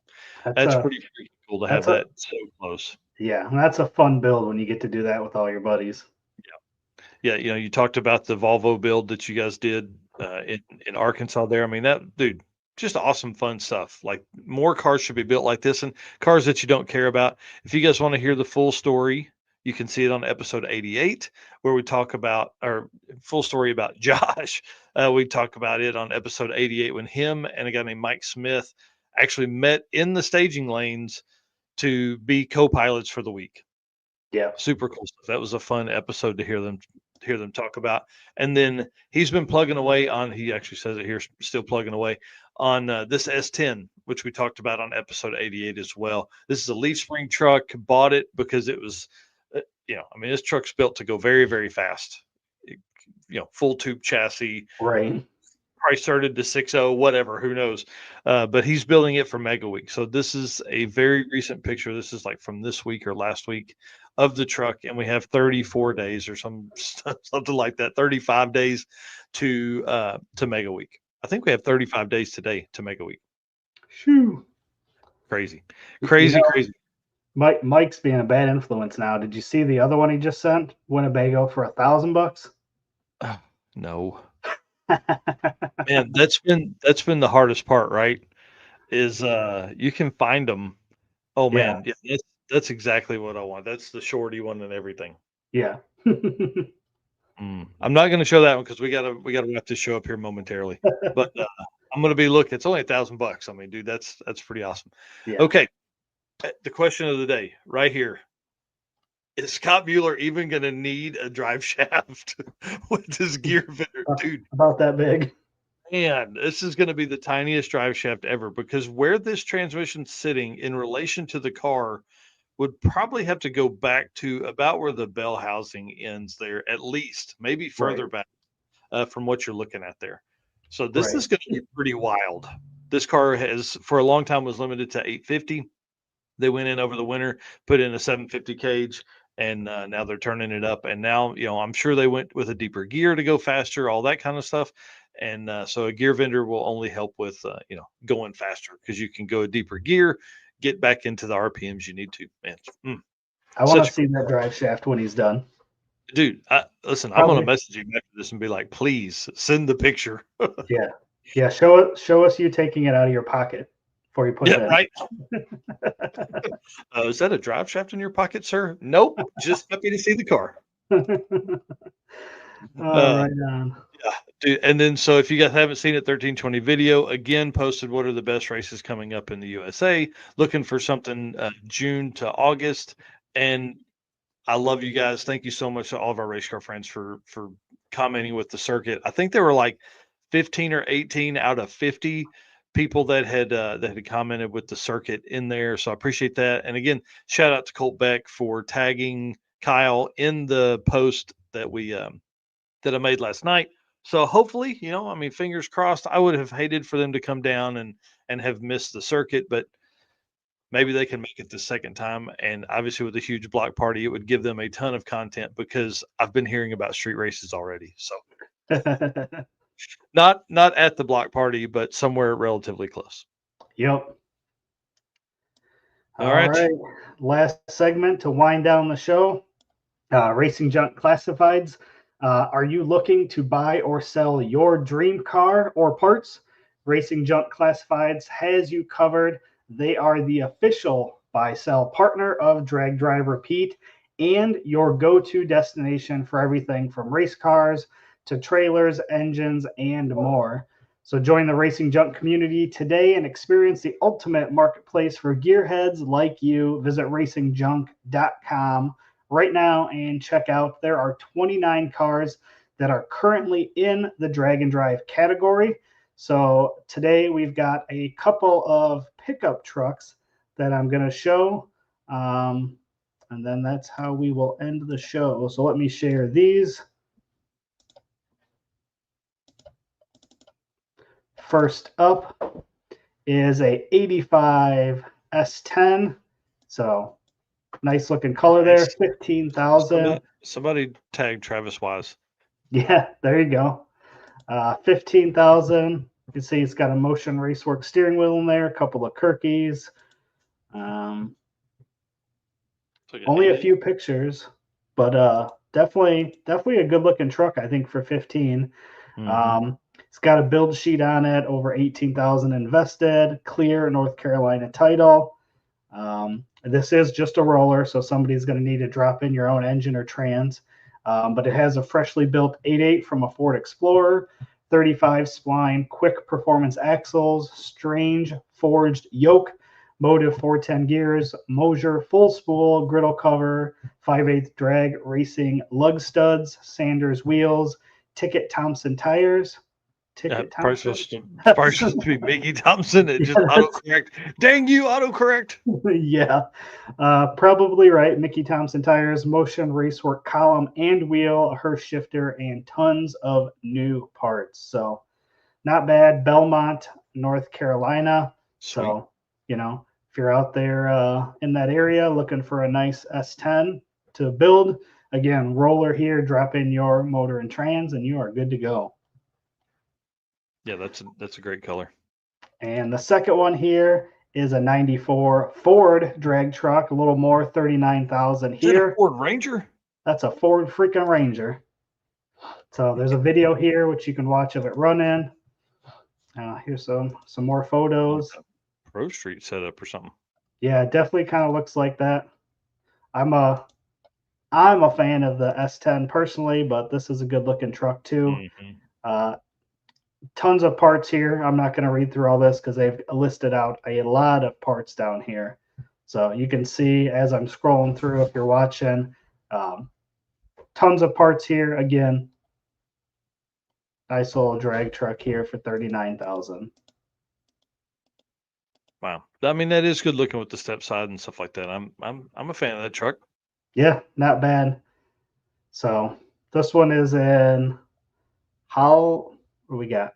That's that's a pretty freaking cool to have that's a that so close. yeah, and that's a fun build when you get to do that with all your buddies. Yeah, you talked about the Volvo build that you guys did in Arkansas there. I mean, that dude, just awesome, fun stuff. Like, more cars should be built like this, and cars that you don't care about. If you guys want to hear the full story, you can see it on episode 88, where we talk about our full story about Josh. We talk about it on episode 88 when him and a guy named Mike Smith actually met in the staging lanes to be co-pilots for the week. Yeah. Super cool stuff. That was a fun episode to hear them talk about. And then he's been plugging away on, he actually says it here, still plugging away on this S10, which we talked about on episode 88 as well. This is a leaf spring truck. Bought it because it was, I mean, this truck's built to go very, very fast. Full tube chassis, Right. price started to 6.0, whatever, who knows. But he's building it for Mega Week. So this is a very recent picture. This is like from this week or last week of the truck, and we have 34 days or something like that, 35 days to Mega Week. I think we have 35 days today to Mega Week. Shoo. Crazy. Mike's being a bad influence now. Did you see the other one he just sent? Winnebago for $1,000. No. Man, that's been the hardest part, right? Is you can find them. Oh man, yeah, that's exactly what I want. That's the shorty one and everything. Yeah. I'm not going to show that one because we gotta wrap this show up here momentarily. But I'm going to be looking. It's only $1,000. I mean, dude, that's pretty awesome. Yeah. Okay, the question of the day right here: is Scott Mueller even going to need a drive shaft with his Gearvendor, dude? About that big. Man, this is going to be the tiniest drive shaft ever, because where this transmission's sitting in relation to the car would probably have to go back to about where the bell housing ends there, at least, maybe further back from what you're looking at there. So this is going to be pretty wild. This car has, for a long time, was limited to 850. They went in over the winter, put in a 750 cage, and now they're turning it up. And now, I'm sure they went with a deeper gear to go faster, all that kind of stuff. And so a Gearvendor will only help with, going faster, because you can go a deeper gear, get back into the RPMs you need to. Man, I want to see that drive shaft when he's done. Dude, listen, I'm going to message you after this and be like, please send the picture. Yeah. Show us you taking it out of your pocket before you put it in. Right. Is that a drive shaft in your pocket, sir? Nope. Just happy to see the car. Right on. Yeah, dude. And then, so if you guys haven't seen it, 1320 video again posted what are the best races coming up in the USA. Looking for something June to August. And I love you guys. Thank you so much to all of our race car friends for commenting with the circuit. I think there were like 15 or 18 out of 50 people that had commented with the circuit in there. So I appreciate that. And again, shout out to Colt Beck for tagging Kyle in the post that we that I made last night. So hopefully, fingers crossed. I would have hated for them to come down and have missed the circuit, but maybe they can make it the second time. And obviously, with a huge block party, it would give them a ton of content, because I've been hearing about street races already. So not at the block party, but somewhere relatively close. Yep. All right. Last segment to wind down the show. Racing Junk Classifieds. Are you looking to buy or sell your dream car or parts? Racing Junk Classifieds has you covered. They are the official buy-sell partner of Drag Driver Pete and your go-to destination for everything from race cars to trailers, engines, and more. So join the Racing Junk community today and experience the ultimate marketplace for gearheads like you. Visit racingjunk.com right now and check out. There are 29 cars that are currently in the drag and drive category. So today we've got a couple of pickup trucks that I'm going to show. And then that's how we will end the show. So let me share these. First up is a 85 S10. So nice looking color there, 15,000. Somebody tagged Travis Wise. Yeah, there you go. 15,000. You can see it's got a Motion Racework steering wheel in there, a couple of Kirkies. Only a few pictures, but definitely a good looking truck, I think, for 15. It's got a build sheet on it, over 18,000 invested, clear North Carolina title. This is just a roller, so somebody's going to need to drop in your own engine or trans. But it has a freshly built 8.8 from a Ford Explorer, 35 spline, quick performance axles, strange forged yoke, Motive 410 gears, Mosier full spool, griddle cover, 5/8 drag racing lug studs, Sanders wheels, Ticket Thompson tires. Ticket Thompson? Supposed to be Mickey Thompson. It just autocorrect. Dang you, autocorrect. Yeah, probably right. Mickey Thompson tires, Motion Racework column and wheel, a Hurst shifter, and tons of new parts. So not bad. Belmont, North Carolina. Sweet. So, if you're out there in that area looking for a nice S10 to build, again, roller here, drop in your motor and trans, and you are good to go. Yeah, that's a great color. And the second one here is a 94 Ford drag truck, a little more, 39,000 here. Is that a Ford Ranger? That's a Ford freaking Ranger. So there's a video here which you can watch of it running. Here's some more photos. Pro Street setup or something. Yeah, it definitely kind of looks like that. I'm a fan of the S10 personally, but this is a good looking truck too. Tons of parts here. I'm not going to read through all this because they've listed out a lot of parts down here. So you can see as I'm scrolling through, if you're watching, tons of parts here. Again, nice little drag truck here for 39,000. Wow. I mean, that is good looking with the step side and stuff like that. I'm a fan of that truck. Yeah, not bad. So this one is in what do we got?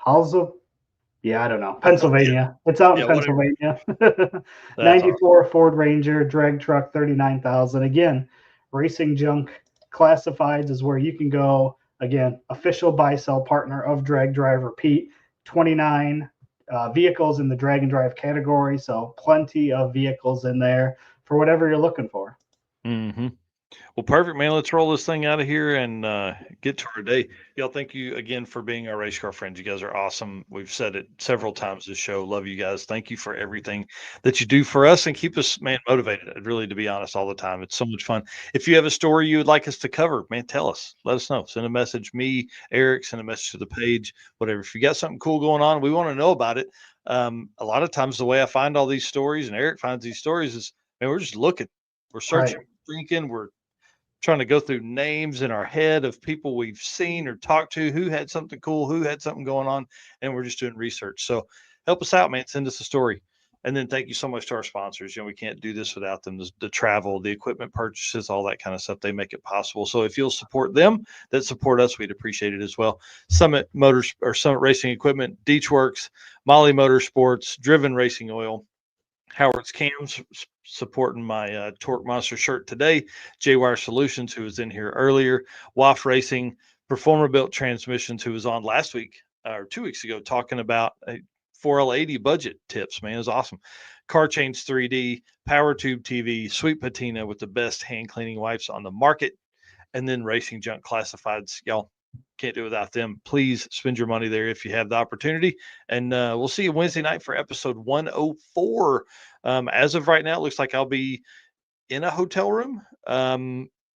Halsell? Yeah, I don't know. Pennsylvania. Yeah. It's out in Pennsylvania. 94 awesome. Ford Ranger drag truck, 39,000. Again, Racing Junk Classifieds is where you can go. Again, official buy-sell partner of Drag Drive Repeat. 29 vehicles in the drag and drive category, so plenty of vehicles in there for whatever you're looking for. Well, perfect, man. Let's roll this thing out of here and get to our day. Y'all, thank you again for being our race car friends. You guys are awesome. We've said it several times this show. Love you guys. Thank you for everything that you do for us and keep us, man, motivated. Really, to be honest, all the time. It's so much fun. If you have a story you would like us to cover, man, tell us. Let us know. Send a message. Me, Eric, send a message to the page, whatever. If you got something cool going on, we want to know about it. A lot of times the way I find all these stories and Eric finds these stories is, man, we're just looking. We're searching, thinking, we're trying to go through names in our head of people we've seen or talked to who had something cool, who had something going on, and we're just doing research. So help us out, man. Send us a story. And then thank you so much to our sponsors. We can't do this without them. The travel, the equipment purchases, all that kind of stuff, they make it possible. So if you'll support them that support us, we'd appreciate it as well. Summit Motors or Summit Racing Equipment, Deechworks, Molly Motorsports, Driven Racing Oil, Howard's Cams supporting my Torque Monster shirt today. J-Wire Solutions, who was in here earlier. WAF Racing, Performer Built Transmissions, who was on last week or 2 weeks ago talking about 4L80 budget tips. Man, it was awesome. Car Change 3D, Power Tube TV, Sweet Patina with the best hand cleaning wipes on the market, and then Racing Junk Classifieds. Y'all can't do it without them. Please spend your money there if you have the opportunity. And we'll see you Wednesday night for episode 104. As of right now, it looks like I'll be in a hotel room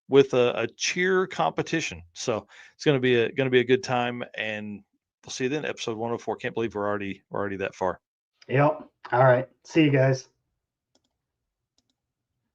with a cheer competition. So it's going to be a good time, and we'll see you then. Episode 104. Can't believe we're already that far. Yep. All right. See you guys.